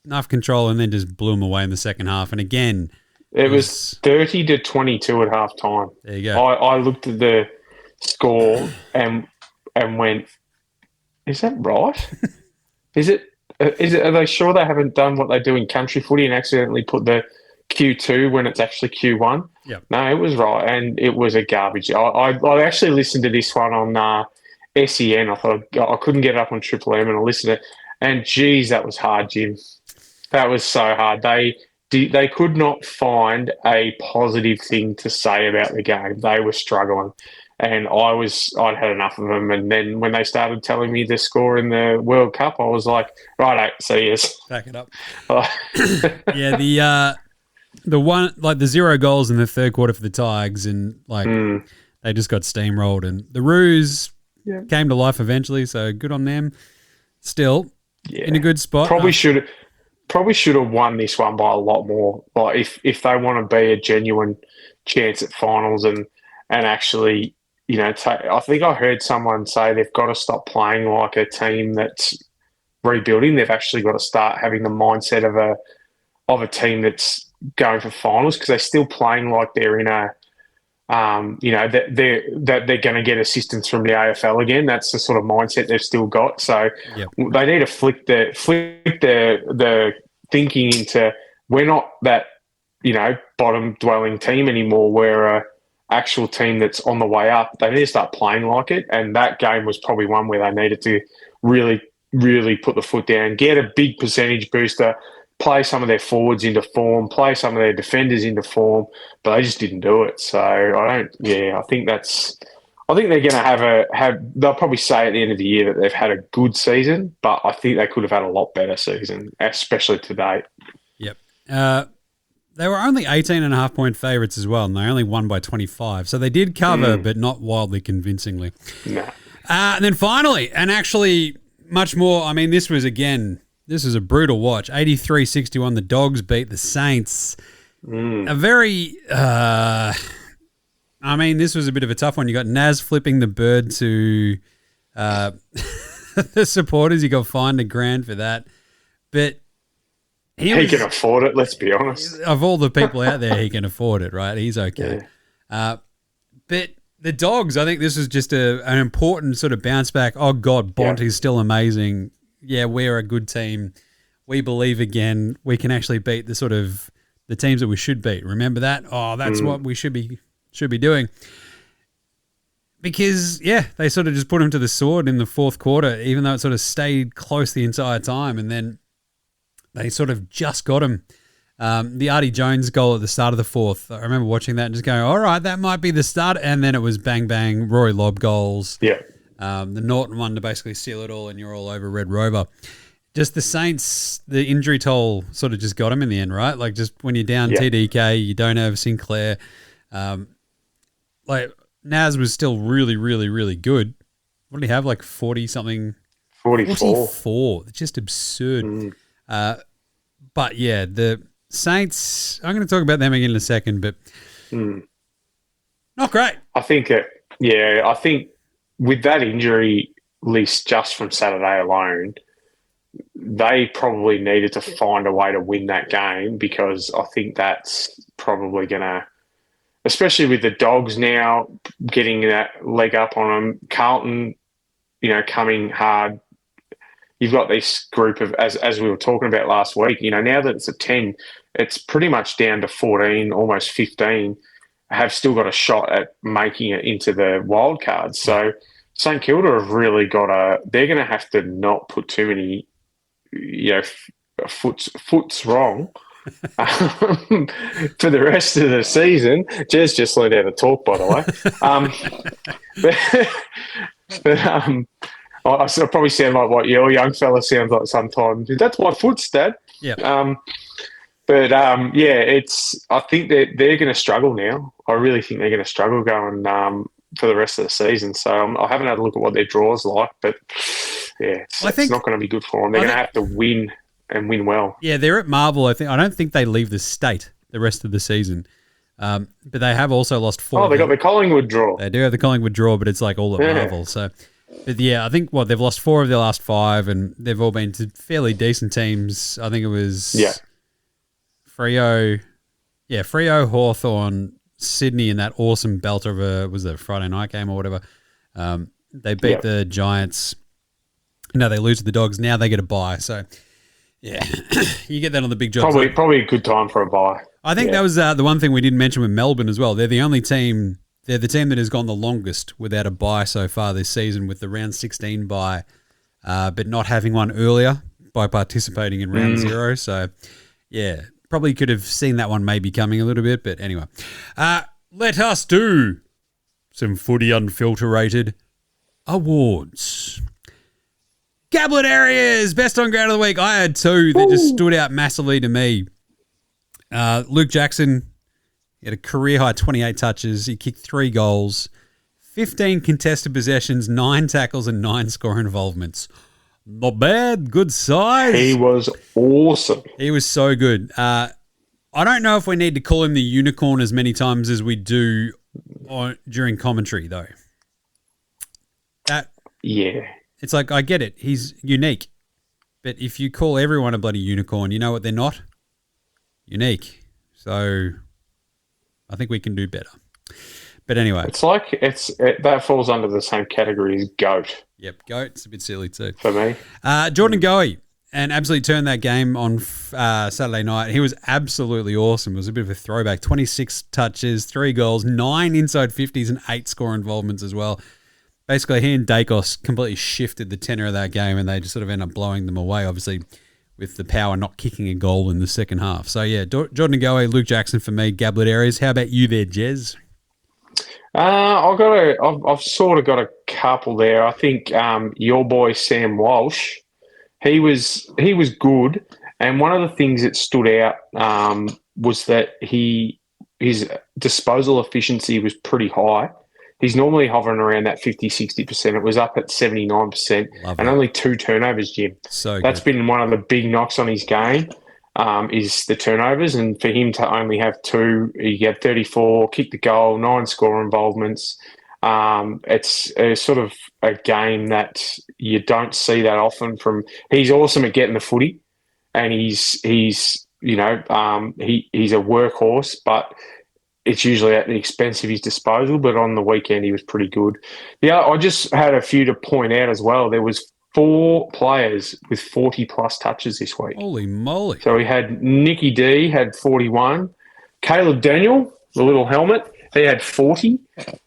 enough control and then just blew them away in the second half. And again... It was 30-22 at half time. There you go. I looked at the score and went, is that right? Is it? Are they sure they haven't done what they do in country footy and accidentally put the Q2 when it's actually Q1? Yep. No, it was right, and it was a garbage. I actually listened to this one on SEN. I thought I couldn't get it up on Triple M, and I listened to it. And, geez, that was hard, Jim. That was so hard. They could not find a positive thing to say about the game. They were struggling. And I'd had enough of them. And then when they started telling me the score in the World Cup, I was like, right, see yous. Back it up. Yeah, the one, like the 0 goals in the third quarter for the Tigers, and they just got steamrolled. And the Roos came to life eventually, so good on them. Still in a good spot. Probably should have won this one by a lot more. Like if they want to be a genuine chance at finals and actually, I think I heard someone say they've got to stop playing like a team that's rebuilding. They've actually got to start having the mindset of a team that's going for finals, because they're still playing like they're in a, that they're going to get assistance from the AFL again. That's the sort of mindset they've still got. So they need to flick the thinking into, we're not that, bottom dwelling team anymore. We're a actual team that's on the way up. They need to start playing like it. And that game was probably one where they needed to really, really put the foot down, get a big percentage booster, play some of their forwards into form, play some of their defenders into form, but they just didn't do it. So I think they're going to they'll probably say at the end of the year that they've had a good season, but I think they could have had a lot better season, especially to date. Yep. They were only 18.5 point favourites as well, and they only won by 25. So they did cover, but not wildly convincingly. No. And then finally, and actually much more, I mean, this was a brutal watch. 83-61, the Dogs beat the Saints. A very, this was a bit of a tough one. You got Naz flipping the bird to the supporters. You got fined $1,000 for that. But he can afford it, let's be honest. Of all the people out there, he can afford it, right? He's okay. Yeah. But the Dogs, I think this was just an important sort of bounce back. Oh, God, Bont is still amazing. Yeah, we're a good team. We believe again we can actually beat the teams that we should beat. Remember that? Oh, that's what we should be doing. Because, they sort of just put him to the sword in the fourth quarter, even though it sort of stayed close the entire time. And then they sort of just got him. The Artie Jones goal at the start of the fourth, I remember watching that and just going, all right, that might be the start. And then it was bang, bang, Rory Lobb goals. Yeah. The Norton one to basically seal it all and you're all over Red Rover. Just the Saints, the injury toll sort of just got him in the end, right? Like just when you're down TDK, you don't have Sinclair. Naz was still really, really, really good. What did he have, like 40-something? 44. It's just absurd. But, the Saints, I'm going to talk about them again in a second, but not great. I think with that injury list just from Saturday alone, they probably needed to find a way to win that game because I think that's probably going to, especially with the Dogs now getting that leg up on them, Carlton, coming hard. You've got this group of, as we were talking about last week, now that it's a 10, it's pretty much down to 14, almost 15, have still got a shot at making it into the wild cards. So St Kilda have really they're going to have to not put too many, foots wrong for the rest of the season. Jez just learned how to talk, by the way. I probably sound like what your young fella sounds like sometimes. That's my foot's, Dad. Yeah. I think that they're going to struggle now. I really think they're going to struggle going for the rest of the season. So I haven't had a look at what their draw's like, but it's not going to be good for them. They're going to have to win and win well. Yeah, they're at Marvel. I don't think they leave the state the rest of the season. But they have also lost 4. Oh, they got the Collingwood draw. They do have the Collingwood draw, but it's like all at Marvel. So, but I think they've lost 4 of their last 5, and they've all been to fairly decent teams. I think it was Freo, Hawthorn, Sydney in that awesome belter of was it a Friday night game or whatever. They beat the Giants. No, they lose to the Dogs. Now they get a bye. So, you get that on the big job. Probably a good time for a bye. I think that was the one thing we didn't mention with Melbourne as well. They're the only team. They're the team that has gone the longest without a bye so far this season, with the round 16 bye, but not having one earlier by participating in round 0. So, probably could have seen that one maybe coming a little bit. But anyway, let us do some Footy Unfilterated awards. Gablett Areas, best on ground of the week. I had 2 that just stood out massively to me. Luke Jackson, he had a career-high 28 touches. He kicked 3 goals, 15 contested possessions, 9 tackles, and 9 score involvements. Not bad. Good size. He was awesome. He was so good. I don't know if we need to call him the unicorn as many times as we do during commentary, though. It's like, I get it. He's unique. But if you call everyone a bloody unicorn, you know what they're not? Unique. So I think we can do better. But anyway. It's like that falls under the same category as GOAT. Yep, GOAT. It's a bit silly too. For me. Jordan Goey, and absolutely turned that game on Saturday night. He was absolutely awesome. It was a bit of a throwback. 26 touches, 3 goals, 9 inside 50s and 8 score involvements as well. Basically, he and Dacos completely shifted the tenor of that game, and they just sort of ended up blowing them away, obviously, with the Power not kicking a goal in the second half. So, Jordan Goey, Luke Jackson for me, Gablett Areas. How about you there, Jez? I've sort of got a couple there. I think your boy Sam Walsh, he was good, and one of the things that stood out was that his disposal efficiency was pretty high. He's normally hovering around that 50-60%. It was up at 79%, and only 2 turnovers, Jim. So that's been one of the big knocks on his game. Is the turnovers, and for him to only have 2, he had 34, kicked the goal, 9 score involvements. It's a sort of a game that you don't see that often from. He's awesome at getting the footy. and he's he's a workhorse, but it's usually at the expense of his disposal. But on the weekend, he was pretty good. Yeah, I just had a few to point out as well. There was 4 players with 40-plus touches this week. Holy moly. So we had Nicky D had 41. Caleb Daniel, the little helmet, he had 40.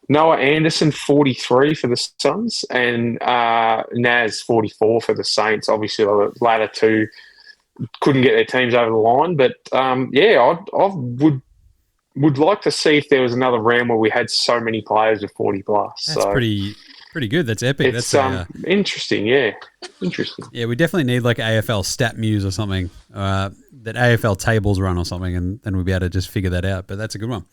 Noah Anderson, 43 for the Suns. And Naz, 44 for the Saints. Obviously, the latter two couldn't get their teams over the line. But, I would like to see if there was another round where we had so many players with 40-plus. That's pretty good. That's epic. It's that's interesting, yeah. Interesting. Yeah, we definitely need like AFL stat muse or something, that AFL tables run or something, and then we'll be able to just figure that out. But that's a good one.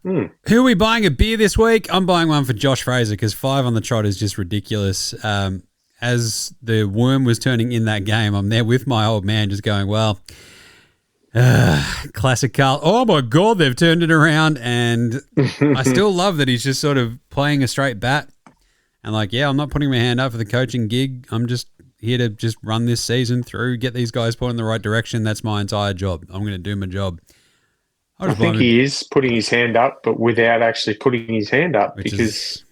Who are we buying a beer this week? I'm buying one for Josh Fraser because 5 on the trot is just ridiculous. As the worm was turning in that game, I'm there with my old man just going, well, classic Carl. Oh, my God, they've turned it around. And I still love that he's just sort of playing a straight bat. And like, yeah, I'm not putting my hand up for the coaching gig. I'm just here to just run this season through, get these guys pointing in the right direction. That's my entire job. I'm going to do my job. I think he is putting his hand up, but without actually putting his hand up, because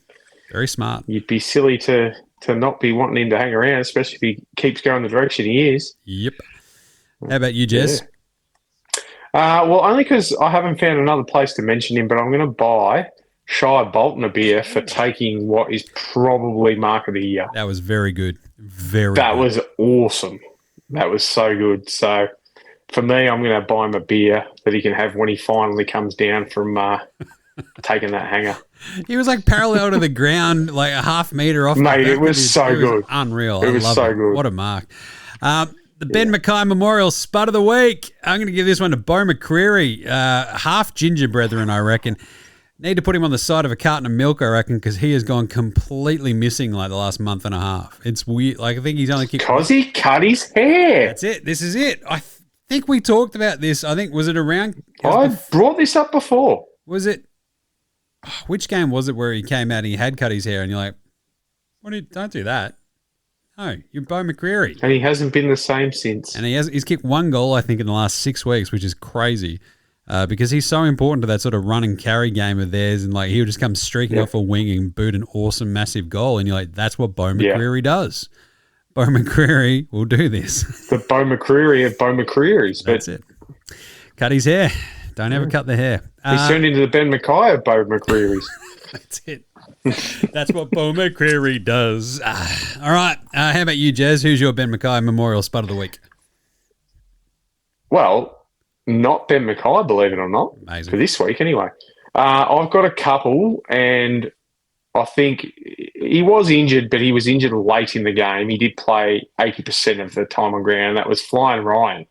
very smart. You'd be silly to not be wanting him to hang around, especially if he keeps going the direction he is. Yep. How about you, Jez? Yeah. Well, only because I haven't found another place to mention him, but I'm going to buy Shire Bolton a beer for taking what is probably Mark of the Year. That was very good. That was awesome. That was so good. So for me, I'm going to buy him a beer that he can have when he finally comes down from taking that hanger. He was like parallel to the ground, like a half metre off. Mate, it was so good. Unreal. It was so good. What a mark. The Ben Mackay Memorial Spud of the Week. I'm going to give this one to Bo McCreary. Half ginger brethren, I reckon. Need to put him on the side of a carton of milk, I reckon, because he has gone completely missing like the last month and a half. It's weird. Like, I think he's only kicked... Because he cut his hair. That's it. This is it. I think we talked about this. I think, was it around... I brought this up before. Was it... Which game was it where he came out and he had cut his hair and you're like, don't do that. No, you're Bo McCreary. And he hasn't been the same since. And he's kicked 1 goal, I think, in the last 6 weeks, which is crazy. Because he's so important to that sort of run and carry game of theirs, and like he'll just come streaking off a wing and boot an awesome, massive goal, and you're like, that's what Bo McCreary does. Bo McCreary will do this. The Bo McCreary of Bo McCreary's. That's it. Cut his hair. Don't ever cut the hair. He's turned into the Ben Mackay of Bo McCreary's. That's it. That's what Bo McCreary does. All right. How about you, Jez? Who's your Ben Mackay Memorial Spud of the Week? Well, not Ben Mackay, believe it or not. Amazing. For this week anyway. I've got a couple, and I think he was injured, but he was injured late in the game. He did play 80% of the time on ground. That was Flying Ryan.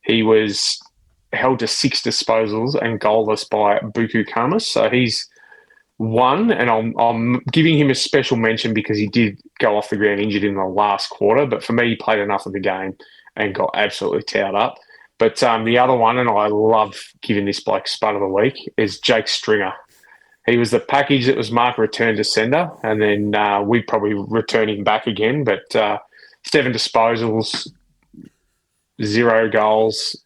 He was held to 6 disposals and goalless by Buku Kamas. So he's one, and I'm giving him a special mention because he did go off the ground injured in the last quarter. But for me, he played enough of the game and got absolutely towed up. But the other one, and I love giving this bloke Spud of the Week, is Jake Stringer. He was the package that was marked return to sender, and then we'd probably return him back again. But 7 disposals, 0 goals.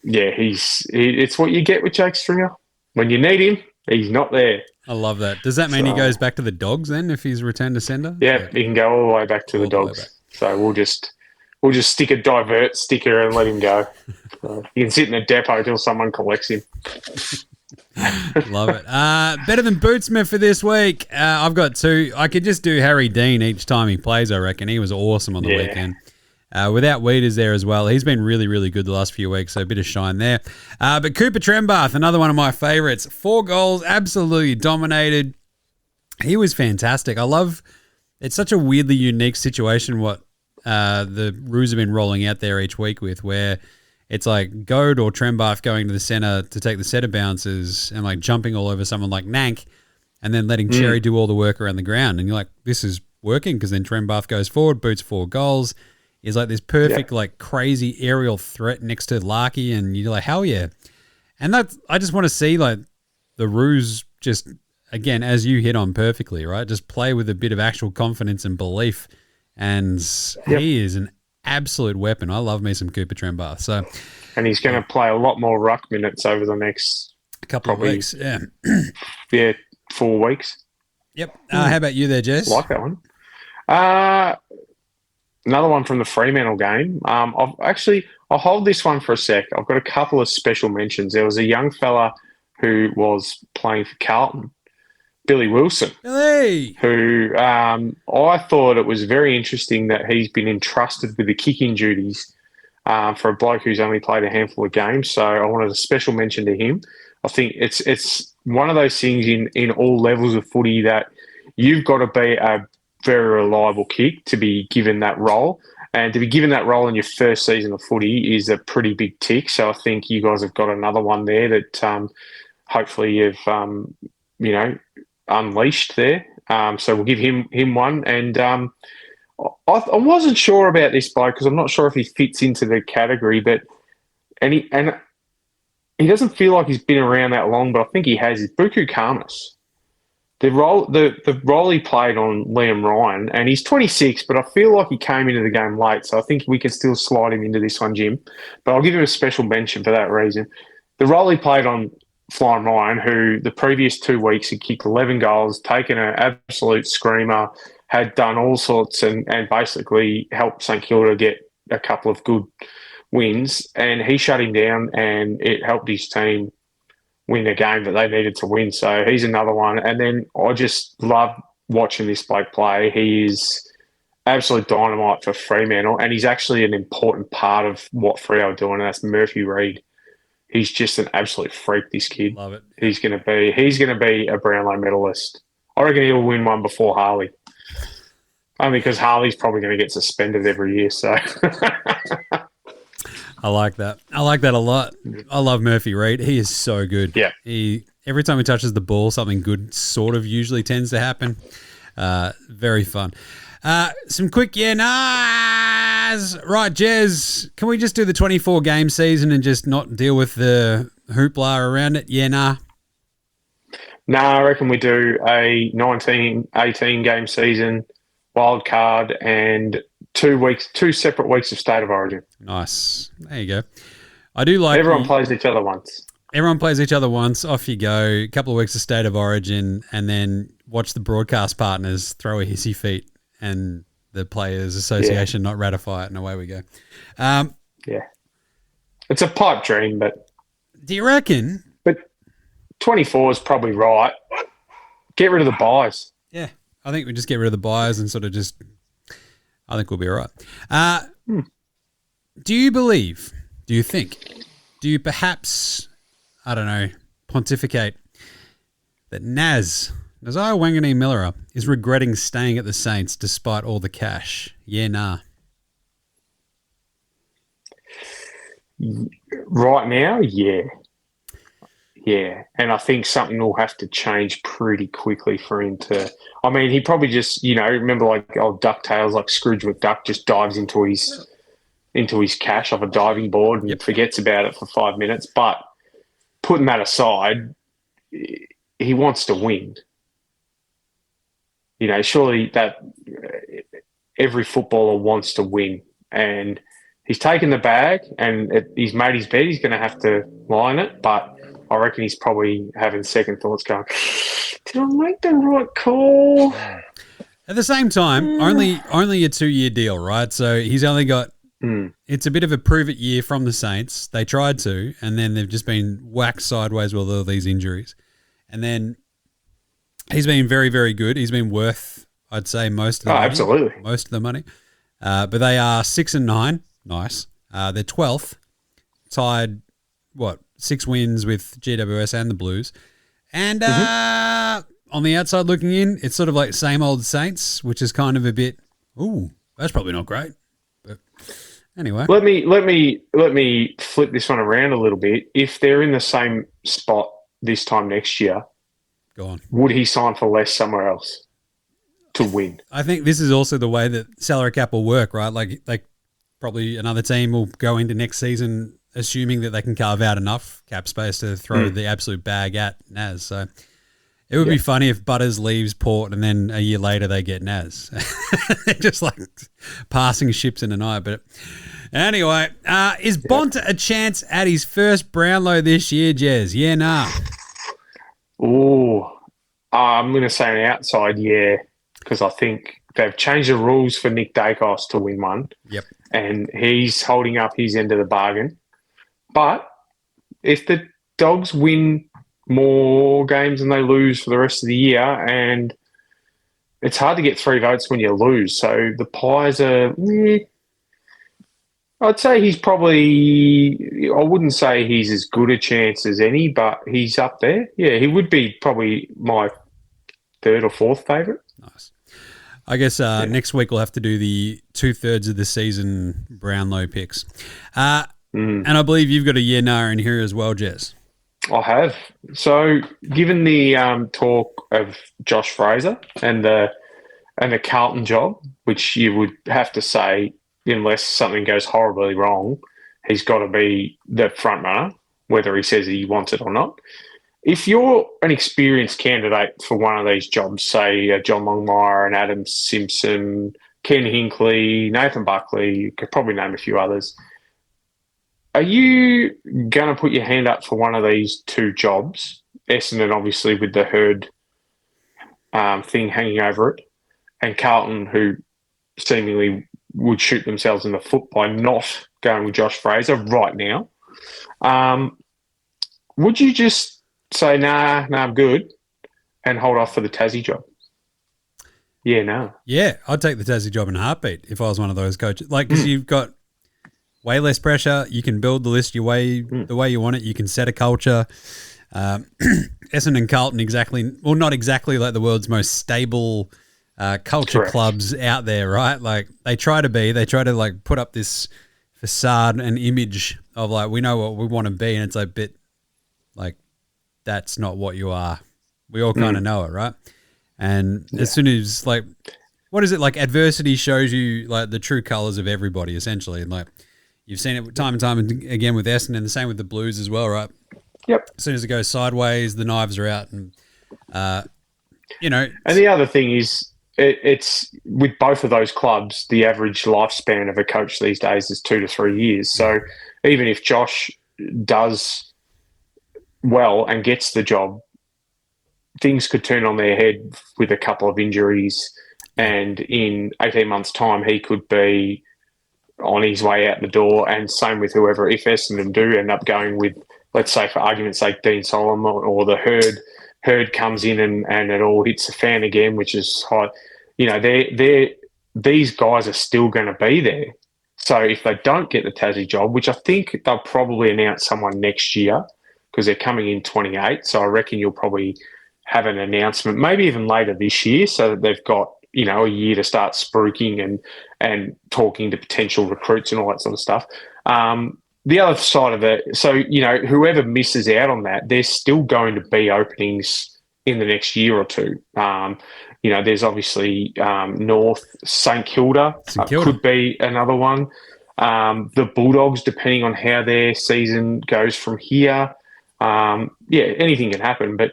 It's what you get with Jake Stringer. When you need him, he's not there. I love that. Does that mean he goes back to the Dogs then if he's returned to sender? Yeah, he can go all the way back to the Dogs. So we'll just stick a divert sticker and let him go. He can sit in a depot till someone collects him. Love it. Better than Bootsma for this week. I've got 2. I could just do Harry Dean each time he plays, I reckon. He was awesome on the weekend. Without Weeders there as well. He's been really, really good the last few weeks, so a bit of shine there. But Cooper Trembath, another one of my favourites. 4 goals, absolutely dominated. He was fantastic. I love it's such a weirdly unique situation what the Roos have been rolling out there each week with, where it's like Goad or Trembath going to the centre to take the centre bounces and like jumping all over someone like Nank and then letting Cherry do all the work around the ground. And you're like, this is working because then Trembath goes forward, boots 4 goals. Is like this perfect, like crazy aerial threat next to Larky, and you're like, hell yeah. And that's, I just want to see like the Roos just, again, as you hit on perfectly, right? Just play with a bit of actual confidence and belief. And he is an absolute weapon. I love me some Cooper Trembath. So, and he's going to play a lot more ruck minutes over the next couple of weeks. Yeah, 4 weeks. Yep. How about you there, Jess? Like that one. Another one from the Fremantle game. I'll hold this one for a sec. I've got a couple of special mentions. There was a young fella who was playing for Carlton, Billy Wilson, who I thought it was very interesting that he's been entrusted with the kicking duties for a bloke who's only played a handful of games. So I wanted a special mention to him. I think it's one of those things in all levels of footy that you've got to be a very reliable kick to be given that role. And to be given that role in your first season of footy is a pretty big tick. So I think you guys have got another one there that hopefully you've, unleashed there. So we'll give him one. And I wasn't sure about this bloke because I'm not sure if he fits into the category, but he doesn't feel like he's been around that long, but I think he has. Is Buku Karmas. The role he played on Liam Ryan, and he's 26, but I feel like he came into the game late, so I think we can still slide him into this one, Jim. But I'll give him a special mention for that reason. The role he played on Flying Ryan, who the previous 2 weeks had kicked 11 goals, taken an absolute screamer, had done all sorts and basically helped St Kilda get a couple of good wins, and he shut him down and it helped his team win a game that they needed to win. So he's another one. And then I just love watching this bloke play. He is absolute dynamite for Fremantle, and he's actually an important part of what Freo are doing, and that's Murphy Reid. He's just an absolute freak, this kid. Love it. He's going to be a Brownlow medalist. I reckon he'll win one before Harley. Only because Harley's probably going to get suspended every year, so... I like that. I like that a lot. I love Murphy Reid. He is so good. Yeah. Every time he touches the ball, something good sort of usually tends to happen. Very fun. Some quick nah-s. Right, Jez, can we just do the 24-game season and just not deal with the hoopla around it? Yeah, nah. Nah, I reckon we do a 19, 18-game season, wild card, and 2 separate weeks of State of Origin. Nice. There you go. I do like... Everyone plays each other once. Everyone plays each other once. Off you go. A couple of weeks of State of Origin, and then watch the broadcast partners throw a hissy fit and the Players Association not ratify it, and away we go. Yeah. It's a pipe dream, but... Do you reckon? But 24 is probably right. Get rid of the buys. Yeah. I think we just get rid of the buys and sort of just... I think we'll be all right. Do you perhaps, I don't know, pontificate that Nasiah Wanganeen-Millera is regretting staying at the Saints despite all the cash? Yeah, nah. Right now, yeah. Yeah, and I think something will have to change pretty quickly for him to... I mean, he probably just, remember like old DuckTales, like Scrooge McDuck just dives into his cash off a diving board and forgets about it for 5 minutes. But putting that aside, he wants to win. Surely that every footballer wants to win. And he's taken the bag and he's made his bed. He's going to have to lie in it, but... I reckon he's probably having second thoughts going, did I make the right call? At the same time, only a 2-year deal, right? So he's only got it's a bit of a prove-it year from the Saints. They tried to, and then they've just been whacked sideways with all these injuries. And then he's been very, very good. He's been worth, I'd say, most of the money. Absolutely. Most of the money. But they are 6-9. Nice. They're 12th. Tied, 6 wins with GWS and the Blues. And on the outside looking in, it's sort of like same old Saints, which is kind of a bit, that's probably not great. But anyway. Let me flip this one around a little bit. If they're in the same spot this time next year, go on. Would he sign for less somewhere else to win? I think this is also the way that salary cap will work, right? Like probably another team will go into next season assuming that they can carve out enough cap space to throw the absolute bag at Naz. So It would be funny if Butters leaves Port and then a year later they get Naz. Just like passing ships in the night. But anyway, is Bont a chance at his first Brownlow this year, Jez? Yeah, nah. Oh, I'm going to say an outside, yeah, because I think they've changed the rules for Nick Dacos to win one. Yep. And he's holding up his end of the bargain. But if the Dogs win more games than they lose for the rest of the year, and it's hard to get 3 votes when you lose. So the Pies are, I'd say he's probably, I wouldn't say he's as good a chance as any, but he's up there. Yeah, he would be probably my 3rd or 4th favourite. Nice. I guess next week we'll have to do the 2/3 of the season Brownlow picks. And I believe you've got a yeah, nah in here as well, Jez. I have. So, given the talk of Josh Fraser and the Carlton job, which you would have to say, unless something goes horribly wrong, he's got to be the front runner, whether he says he wants it or not. If you're an experienced candidate for one of these jobs, say John Longmire and Adam Simpson, Ken Hinkley, Nathan Buckley, you could probably name a few others. Are you going to put your hand up for one of these 2 jobs? Essendon, obviously, with the herd thing hanging over it, and Carlton, who seemingly would shoot themselves in the foot by not going with Josh Fraser right now. Would you just say, nah, I'm good, and hold off for the Tassie job? Yeah, no. Yeah, I'd take the Tassie job in a heartbeat if I was one of those coaches. Like, because you've got way less pressure. You can build the list the way you want it. You can set a culture. Essendon and Carlton not exactly like the world's most stable culture clubs out there, right? Like they try to like put up this facade and image of like, we know what we want to be. And it's like, bit like, that's not what you are. We all kind of know it, right? And as soon as like, what is it? Like adversity shows you like the true colors of everybody essentially. And like, you've seen it time and time again with Essendon, and the same with the Blues as well, right? Yep. As soon as it goes sideways, the knives are out, and And the other thing is, it's with both of those clubs, the average lifespan of a coach these days is 2 to 3 years. So even if Josh does well and gets the job, things could turn on their head with a couple of injuries, and in 18 months' time, he could be on his way out the door, and same with whoever. If Essendon do end up going with, let's say for argument's sake, Dean Solomon or the herd comes in and it all hits the fan again, which is high, these guys are still going to be there. So if they don't get the Tassie job, which I think they'll probably announce someone next year because they're coming in 28, so I reckon you'll probably have an announcement maybe even later this year so that they've got a year to start spruiking and talking to potential recruits and all that sort of stuff. The other side of it, so, whoever misses out on that, there's still going to be openings in the next year or two. There's obviously North, St Kilda could be another one. The Bulldogs, depending on how their season goes from here. Anything can happen, but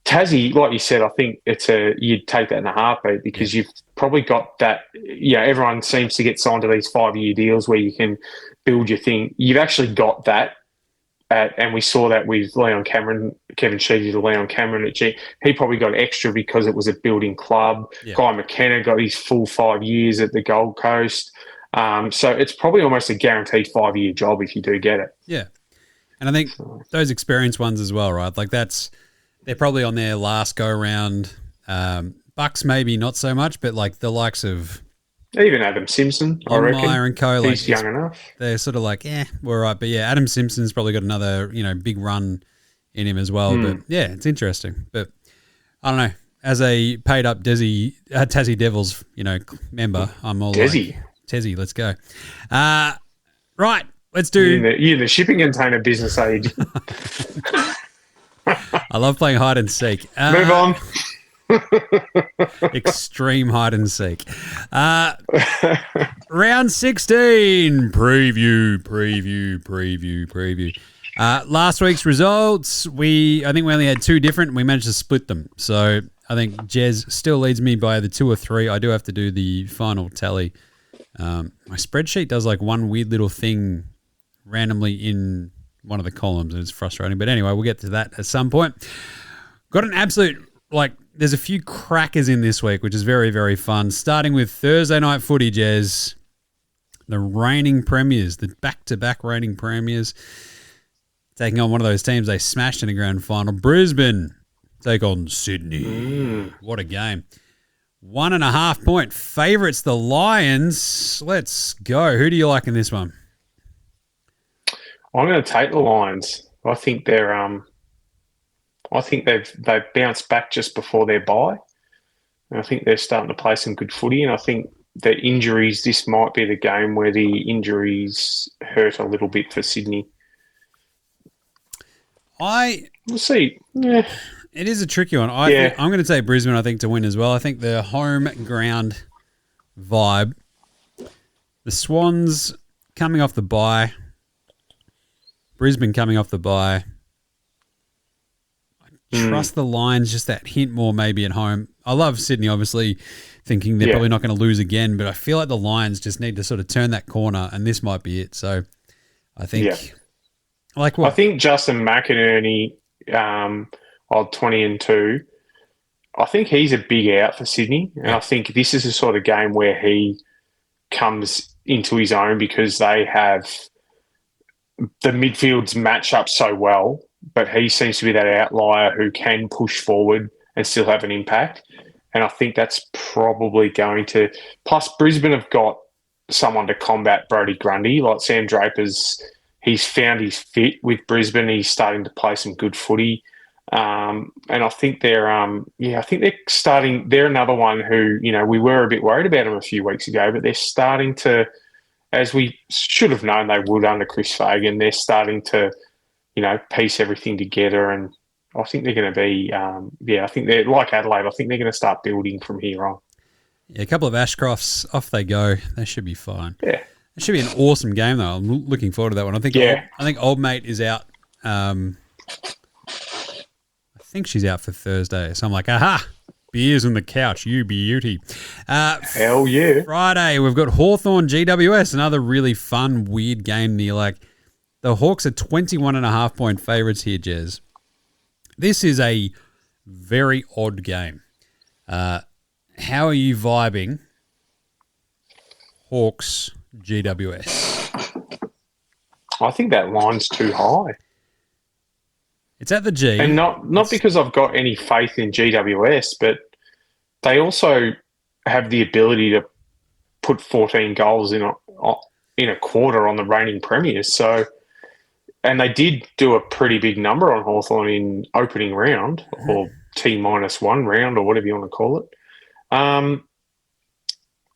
Tassie, like you said, I think you'd take that in a heartbeat because you've probably got that. Everyone seems to get signed to these 5-year deals where you can build your thing. You've actually got that, and we saw that with Leon Cameron, Kevin Sheedy to Leon Cameron at G. He probably got extra because it was a building club. Yeah. Guy McKenna got his full 5 years at the Gold Coast. So it's probably almost a guaranteed 5-year job if you do get it. Yeah, and I think those experienced ones as well, right? Like they're probably on their last go-round. Bucks maybe not so much, but like the likes of... Even Adam Simpson, I reckon. And co, he's young enough. They're sort of like, we're right. But yeah, Adam Simpson's probably got another, big run in him as well. But yeah, it's interesting. But I don't know. As a paid-up Tassie Devils, member, I'm all Desi. like... Tassie, let's go. Right, let's do... You're in the shipping container business age. I love playing hide and seek. Move on. Extreme hide and seek. Round 16. Preview. Last week's results, I think we only had two different, and we managed to split them. So I think Jez still leads me by the 2 or 3. I do have to do the final tally. My spreadsheet does like one weird little thing randomly in one of the columns, and it's frustrating. But anyway, we'll get to that at some point. Got an absolute, there's a few crackers in this week, which is very, very fun. Starting with Thursday night footy, Jez. The reigning premiers, the back-to-back reigning premiers, taking on one of those teams they smashed in the grand final. Brisbane take on Sydney. What a game. 1.5 point favourites, the Lions. Let's go. Who do you like in this one? I'm going to take the Lions. I think they're they've bounced back just before their bye. And I think they're starting to play some good footy, and I think the injuries, this might be the game where the injuries hurt a little bit for Sydney. We'll see. Yeah. It is a tricky one. I'm going to take Brisbane, I think, to win as well. I think the home ground vibe. The Swans coming off the bye. Brisbane coming off the bye. I trust the Lions just that hint more maybe at home. I love Sydney, obviously, thinking they're probably not going to lose again, but I feel like the Lions just need to sort of turn that corner, and this might be it. So I think... Yeah. Like what? I think Justin McInerney, 20-2, I think he's a big out for Sydney. And I think this is the sort of game where he comes into his own because they have the midfields match up so well, but he seems to be that outlier who can push forward and still have an impact. And I think that's probably going to... Plus, Brisbane have got someone to combat Brodie Grundy, like Sam Draper's... He's found his fit with Brisbane. He's starting to play some good footy. And I think they're starting. They're another one who, we were a bit worried about them a few weeks ago, but they're starting to, as we should have known they would under Chris Fagan, they're starting to, piece everything together. And I think they're going to be, I think they're like Adelaide. I think they're going to start building from here on. Yeah, a couple of Ashcrofts, off they go. They should be fine. Yeah. It should be an awesome game, though. I'm looking forward to that one. I think Old Mate is out. I think she's out for Thursday. So I'm like, aha, beers on the couch, you beauty. Hell yeah. Friday, we've got Hawthorn GWS, another really fun, weird game near the Hawks are 21.5 point favourites here, Jez. This is a very odd game. How are you vibing Hawks GWS? I think that line's too high. It's at the G. And not because I've got any faith in GWS, but they also have the ability to put 14 goals in a quarter on the reigning premiers. So, and they did do a pretty big number on Hawthorn in opening round, or T-1 round, or whatever you want to call it.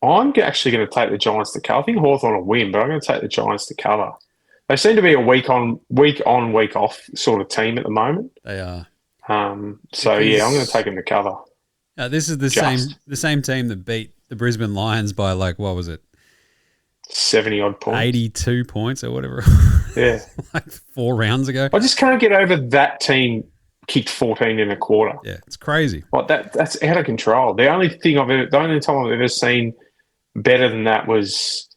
I'm actually going to take the Giants to cover. I think Hawthorn will win, but I'm going to take the Giants to cover. They seem to be a week on, week off sort of team at the moment. They are. I'm going to take them to cover. This is the same team that beat the Brisbane Lions by 70 odd points, 82 points or whatever. Yeah, 4 rounds ago. I just can't get over that team kicked 14 in a quarter. Yeah, it's crazy. That's out of control. The only time I've ever seen better than that was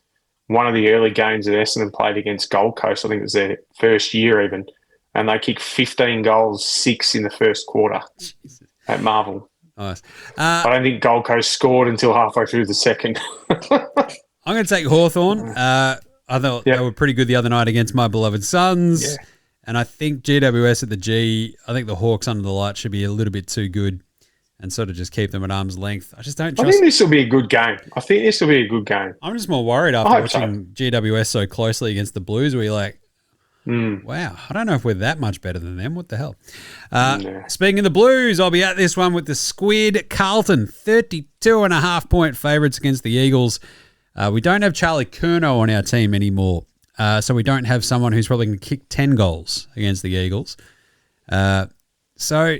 one of the early games that Essendon played against Gold Coast. I think it was their first year even, and they kicked 15 goals, 6 in the first quarter at Marvel. Nice. I don't think Gold Coast scored until halfway through the second. I'm going to take Hawthorn. I thought they were pretty good the other night against my beloved Suns. Yeah. And I think GWS at the G, I think the Hawks under the light should be a little bit too good and sort of just keep them at arm's length. I just don't trust... I think this will be a good game. I'm just more worried after watching GWS so closely against the Blues where you're like, wow, I don't know if we're that much better than them. What the hell? Speaking of the Blues, I'll be at this one with the Squid. Carlton, 32.5 point favourites against the Eagles. We don't have Charlie Curnow on our team anymore. So we don't have someone who's probably going to kick 10 goals against the Eagles. So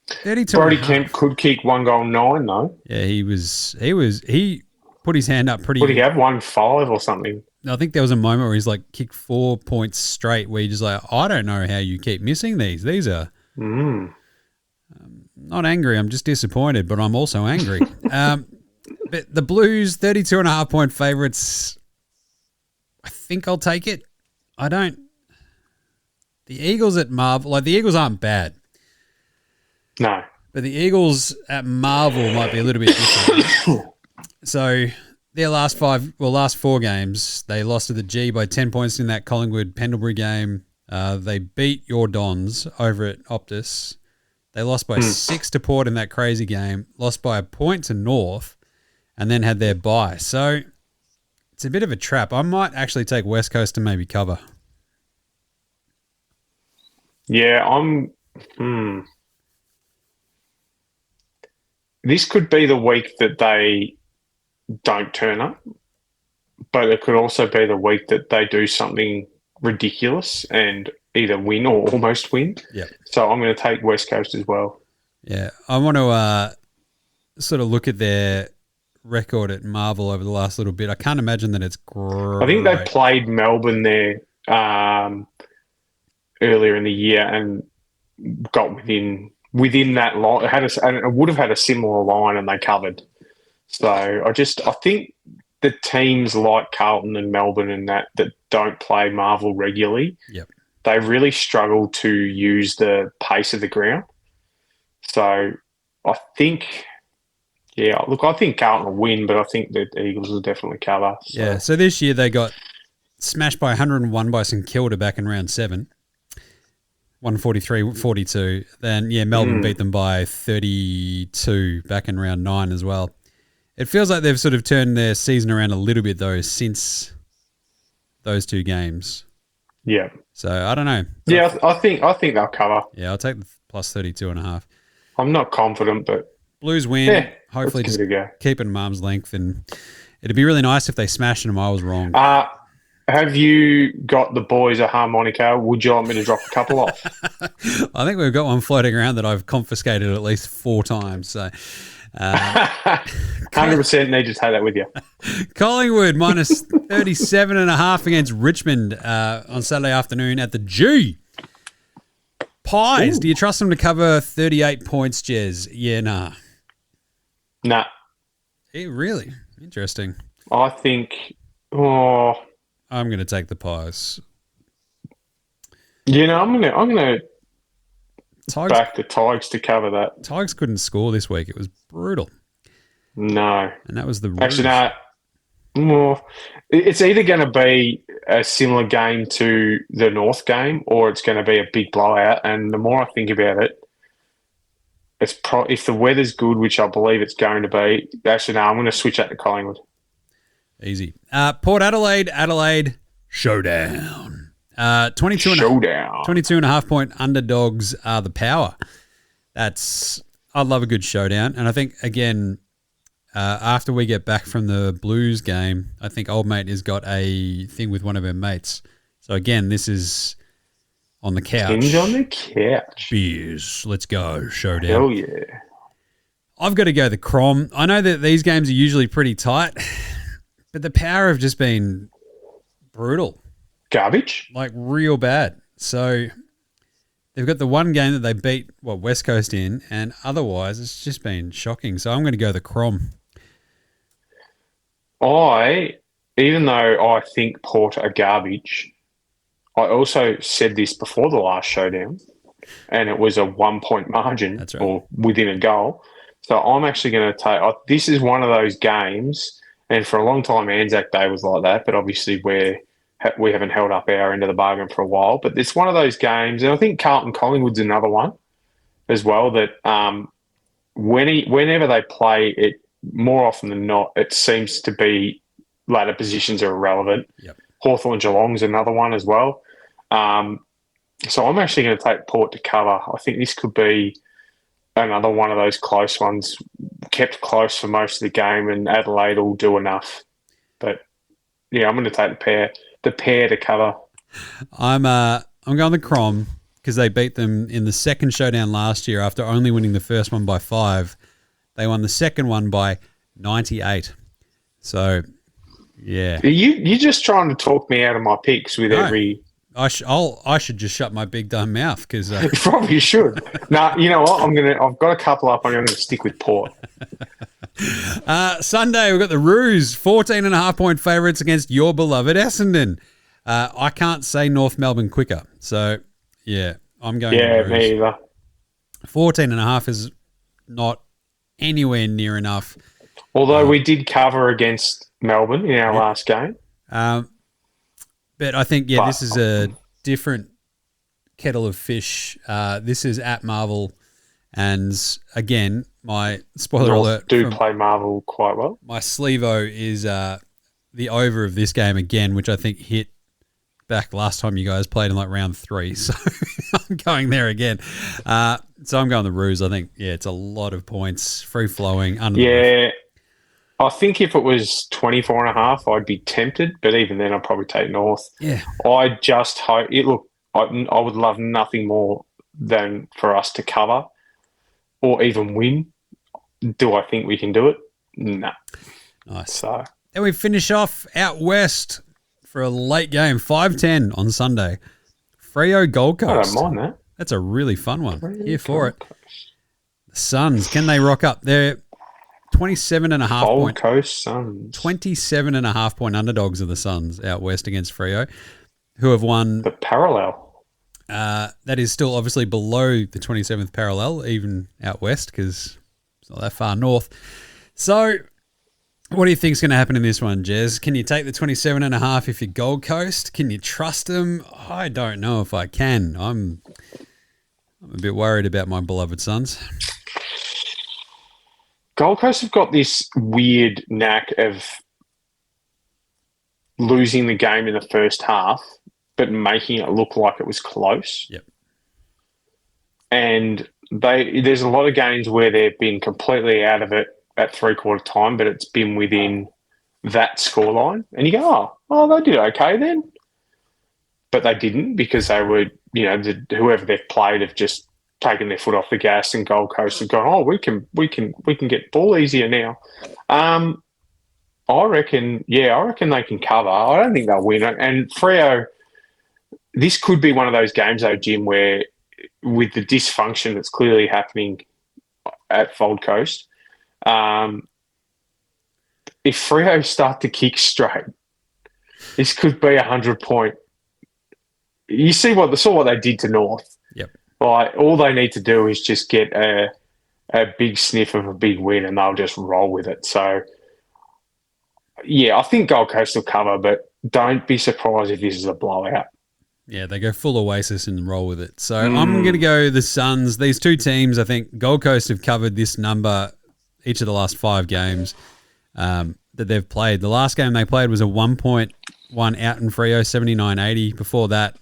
32. Brodie Kemp could kick 1 goal 9 though. Yeah, he put his hand up pretty. Would he have 1-5 or something? I think there was a moment where he's like kicked 4 points straight where you're just like, I don't know how you keep missing these. These are not angry. I'm just disappointed, but I'm also angry. But the Blues, 32.5-point favourites. I think I'll take it. I don't. The Eagles at Marvel, like the Eagles aren't bad. No. But the Eagles at Marvel might be a little bit different. So their last 4 games, they lost to the G by 10 points in that Collingwood-Pendlebury game. They beat your Dons over at Optus. They lost by 6 to Port in that crazy game, lost by a point to North, and then had their bye. So it's a bit of a trap. I might actually take West Coast to maybe cover. Yeah, This could be the week that they don't turn up, but it could also be the week that they do something ridiculous and either win or almost win. Yeah. So I'm going to take West Coast as well. Yeah, I want to sort of look at their record at Marvel over the last little bit. I can't imagine that it's great. I think they played Melbourne there earlier in the year and got within that line. It would have had a similar line and they covered. So I think the teams like Carlton and Melbourne and that don't play Marvel regularly, they really struggle to use the pace of the ground. So I think, I think Carlton will win, but I think the Eagles will definitely cover. So. Yeah, so this year they got smashed by 101 by St Kilda back in round 7. 143-42. Then, Melbourne beat them by 32 back in round 9 as well. It feels like they've sort of turned their season around a little bit, though, since those 2 games. Yeah. So, I don't know. Yeah, I think they'll cover. Yeah, I'll take the plus 32.5. I'm not confident, but... Blues win. Hopefully just keep it at arm's length. And it'd be really nice if they smashed them. I was wrong. Have you got the boys a harmonica? Would you like me to drop a couple off? I think we've got one floating around that I've confiscated at least 4 times. So, 100% need to take that with you. Collingwood minus 37.5 against Richmond on Saturday afternoon at the G. Pies. Ooh. Do you trust them to cover 38 points, Jez? Yeah, nah. Nah. Really? Interesting. I think... I'm going to take the Pies. I'm going to back the Tigers to cover that. Tigers couldn't score this week. It was brutal. No. And that was the... Actually, no. It's either going to be a similar game to the North game or it's going to be a big blowout. And the more I think about it, if the weather's good, which I believe it's going to be, actually, no, I'm going to switch that to Collingwood. Easy. Port Adelaide, showdown. 22.5 point underdogs are the power. I love a good showdown. And I think, again, after we get back from the Blues game, I think old mate has got a thing with one of her mates. So, again, this is on the couch. Hinge on the couch. Beers. Let's go. Showdown. Hell yeah. I've got to go the Crom. I know that these games are usually pretty tight. But the Power have just been brutal. Garbage? Like real bad. So they've got the one game that they beat West Coast in, and otherwise it's just been shocking. So I'm going to go the Crom. Even though I think Port are garbage, I also said this before the last showdown, and it was a 1-point margin. That's right. Or within a goal. So I'm actually going to take... this is one of those games... And for a long time, Anzac Day was like that, but obviously we haven't held up our end of the bargain for a while. But it's one of those games, and I think Carlton Collingwood's another one as well, that whenever they play it, more often than not, it seems to be ladder positions are irrelevant. Yep. Hawthorn Geelong's another one as well. So I'm actually going to take Port to cover. I think this could be another one of those close ones, kept close for most of the game, and Adelaide will do enough. But I'm going to take the pair to cover. I'm going the Crom because they beat them in the second showdown last year after only winning the first one by 5. They won the second one by 98. So Yeah. You're just trying to talk me out of my picks with every... I should just shut my big dumb mouth because You probably should. Nah, you know what? I've got a couple up. I'm going to stick with Port. Sunday we've got the Roos 14.5-point favourites against your beloved Essendon. I can't say North Melbourne quicker, so yeah, I'm going. Yeah, Roos. me either. 14.5 is not anywhere near enough. Although we did cover against Melbourne in our last game. But I think, this is a different kettle of fish. This is at Marvel. And again, my spoiler alert. Play Marvel quite well. My sleevo is the over of this game again, which I think hit back last time you guys played in like round 3. So I'm going there again. So I'm going the Roos. I think, it's a lot of points, free flowing. Yeah. I think if it was 24.5, I'd be tempted, but even then I'd probably take North. Yeah. I just hope I would love nothing more than for us to cover or even win. Do I think we can do it? No. Nice. So then we finish off out west for a late game, 5:10 on Sunday. Freo Gold Coast. I don't mind that. That's a really fun one. Here for it. The Suns, can they rock up? They're 27.5 Gold Coast Suns. 27.5 point underdogs of the Suns out west against Freo, who have won. The parallel. That is still obviously below the 27th parallel, even out west, because it's not that far north. So, what do you think is going to happen in this one, Jez? Can you take the 27.5 if you're Gold Coast? Can you trust them? I don't know if I can. I'm a bit worried about my beloved Suns. Gold Coast have got this weird knack of losing the game in the first half, but making it look like it was close. Yep. And there's a lot of games where they've been completely out of it at three-quarter time, but it's been within that scoreline. And you go, oh, they did okay then. But they didn't because they were, whoever they've played have just taken their foot off the gas, and Gold Coast have gone, oh, we can get ball easier now. I reckon they can cover. I don't think they'll win it. And Freo, this could be one of those games though, Jim, where with the dysfunction that's clearly happening at Gold Coast, if Freo start to kick straight, this could be 100-point. You saw what they did to North. Yep. Like, all they need to do is just get a big sniff of a big win and they'll just roll with it. So, yeah, I think Gold Coast will cover, but don't be surprised if this is a blowout. Yeah, they go full Oasis and roll with it. So I'm going to go the Suns. These two teams, I think Gold Coast have covered this number each of the last 5 games that they've played. The last game they played was a 1.1 out in Freo, 79-80. Before that,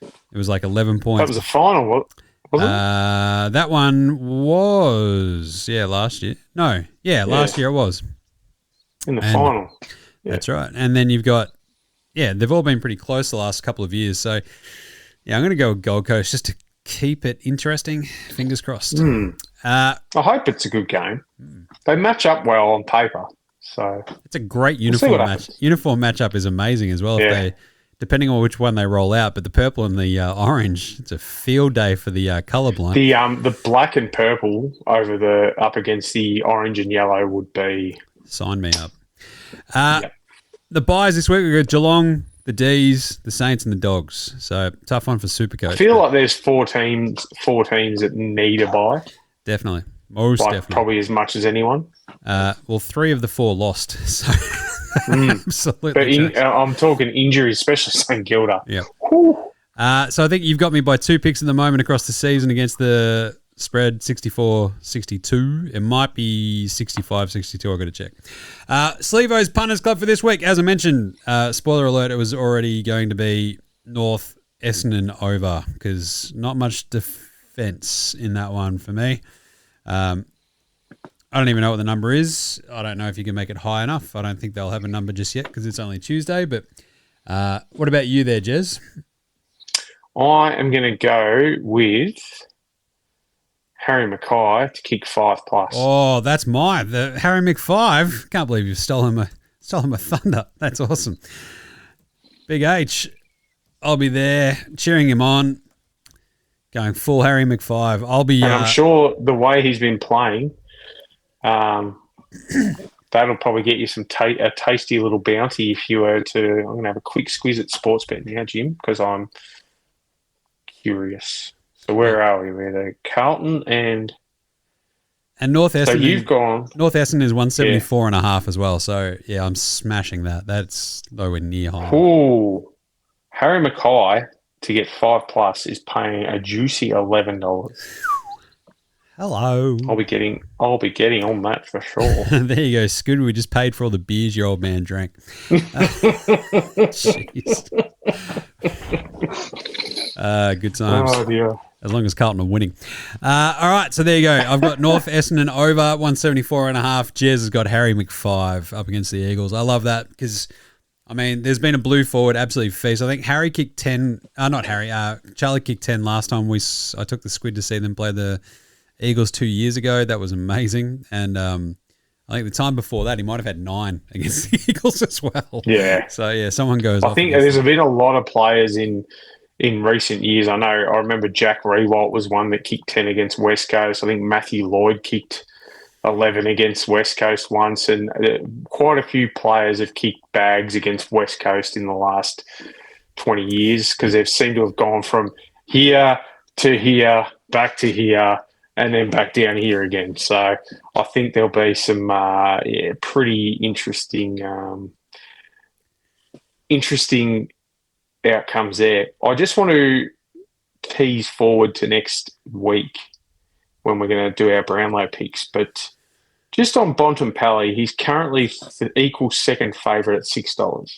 it was like 11 points. That was a final, wasn't it? That one was, last year. No, last year it was. In the final. Yeah. That's right. And then you've got, they've all been pretty close the last couple of years. So, I'm going to go with Gold Coast just to keep it interesting. Fingers crossed. I hope it's a good game. They match up well on paper. So it's a great uniform match. Uniform matchup is amazing as well. Yeah. Depending on which one they roll out, but the purple and the orange, it's a field day for the colourblind. The black and purple up against the orange and yellow would be... Sign me up. The buys this week, we've got Geelong, the D's, the Saints and the Dogs. So tough one for Supercoach. I feel like there's four teams that need a buy. Definitely. Most definitely. Probably as much as anyone. 3 of the 4 lost. So absolutely. But I'm talking injuries, especially St Kilda. Yeah. So I think you've got me by 2 picks at the moment across the season against the spread, 64-62. It might be 65-62. I've got to check. Slevo's Punters Club for this week. As I mentioned, spoiler alert, it was already going to be North Essendon over because not much defence in that one for me. I don't even know what the number is. I don't know if you can make it high enough. I don't think they'll have a number just yet because it's only Tuesday. But what about you there, Jez? I am going to go with Harry Mackay to kick 5+. Oh, that's mine. The Harry McFive. Can't believe you've stolen Stole him a thunder. That's awesome. Big H, I'll be there cheering him on, going full Harry McFive. I'll be. And I'm sure the way he's been playing, that'll probably get you a tasty little bounty if you were to. I'm going to have a quick squeeze at Sportsbet now, Jim, because I'm curious. So where are we? We're the Carlton and North Essendon. So you've gone. North Essendon is 174.5 as well. So yeah, I'm smashing that. That's nowhere near high. Ooh, Harry Mackay to get 5+ is paying a juicy $11. Hello. I'll be getting on that for sure. There you go, Scooter. We just paid for all the beers your old man drank. Jeez. Good times. Oh dear. As long as Carlton are winning. All right, so there you go. I've got North Essendon over 174.5. Jez has got Harry McFive up against the Eagles. I love that because, I mean, there's been a blue forward absolute feast. I think Harry kicked 10. Not Harry. Charlie kicked 10 last time. I took the Squid to see them play the Eagles 2 years ago. That was amazing. And I think the time before that, he might have had 9 against the Eagles as well. Yeah. So, yeah, someone goes I think there's been a lot of players in recent years. I remember Jack Rewalt was one that kicked 10 against West Coast. I think Matthew Lloyd kicked 11 against West Coast once. And quite a few players have kicked bags against West Coast in the last 20 years because they've seemed to have gone from here to here, back to here, and then back down here again. So I think there'll be some pretty interesting outcomes there. I just want to tease forward to next week when we're going to do our Brownlow picks. But just on Bont and Pally, he's currently equal second favourite at $6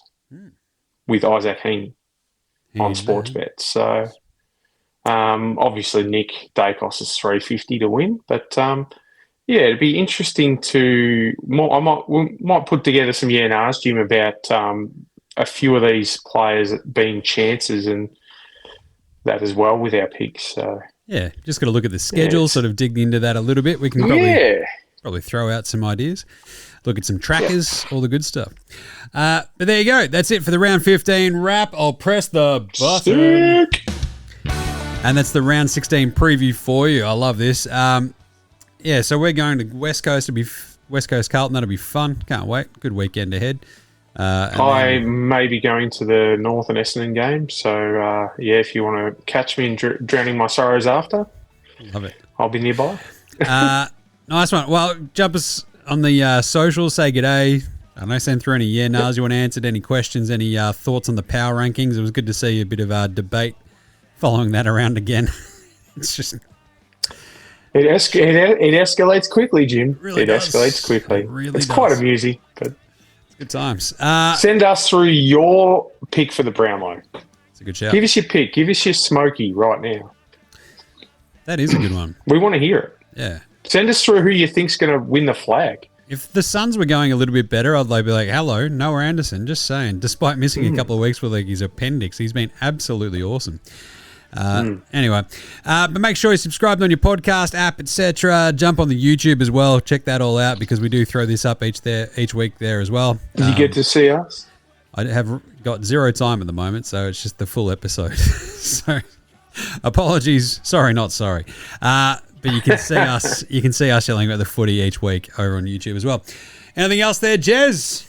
with Isaac Heaney on Sportsbet. So obviously Nick Dacos is $3.50 to win. But yeah, it'd be interesting to. We might put together some nars, Jim, about a few of these players being chances and that as well with our picks. So yeah, just got to look at the schedule, sort of dig into that a little bit. We can probably throw out some ideas, look at some trackers, all the good stuff. But there you go. That's it for the round 15 wrap. I'll press the button. And that's the round 16 preview for you. I love this. Yeah, so we're going to West Coast. It'll be West Coast Carlton. That'll be fun. Can't wait. Good weekend ahead. I may be going to the North and Essendon game. So, yeah, if you want to catch me in drowning my sorrows after, love it. I'll be nearby. Nice one. Well, jump us on the socials. Say g'day. I don't know, send through any nars you want answered, any questions, any thoughts on the power rankings. It was good to see a bit of debate following that around again. It's just... It escalates quickly, Jim. Really escalates quickly. It's quite amusing, but... Good times. Send us through your pick for the Brownlow. It's a good shout. Give us your pick. Give us your smoky right now. That is a good one. We want to hear it. Yeah. Send us through who you think's going to win the flag. If the Suns were going a little bit better, I'd be like, hello, Noah Anderson. Just saying. Despite missing a couple of weeks with his appendix, he's been absolutely awesome. Anyway, but make sure you're subscribed on your podcast app, etc. Jump on the YouTube as well. Check that all out because we do throw this up each week there as well. You get to see us. I have got zero time at the moment, so it's just the full episode. So apologies, sorry, not sorry. But you can see us. You can see us yelling about the footy each week over on YouTube as well. Anything else there, Jez?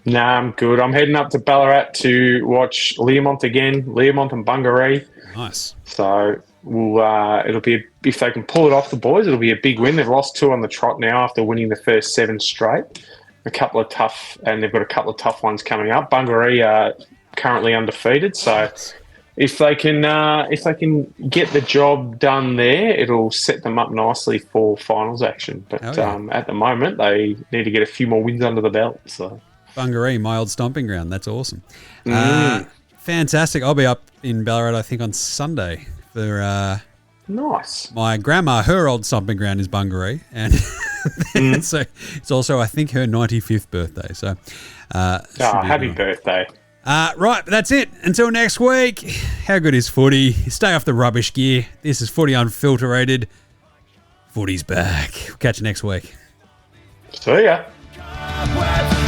Nah, I'm good. I'm heading up to Ballarat to watch Learmont again. Learmont and Bungaree. Nice. So it'll be if they can pull it off, the boys, it'll be a big win. They've lost 2 on the trot now after winning the first 7 straight. They've got a couple of tough ones coming up. Bungaree are currently undefeated, so if they can get the job done there, it'll set them up nicely for finals action. But at the moment, they need to get a few more wins under the belt. So. Bungaree, my old stomping ground. That's awesome. Fantastic. I'll be up in Ballarat, I think, on Sunday for nice. My grandma. Her old stomping ground is Bungaree, and so it's also, I think, her 95th birthday. So, happy birthday! Right, that's it. Until next week. How good is footy? Stay off the rubbish gear. This is Footy Unfilterated. Footy's back. We'll catch you next week. See ya.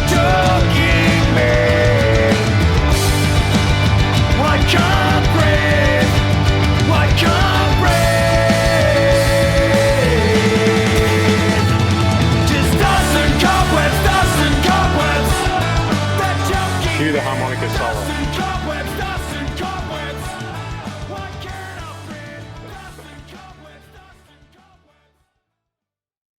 Talking Man.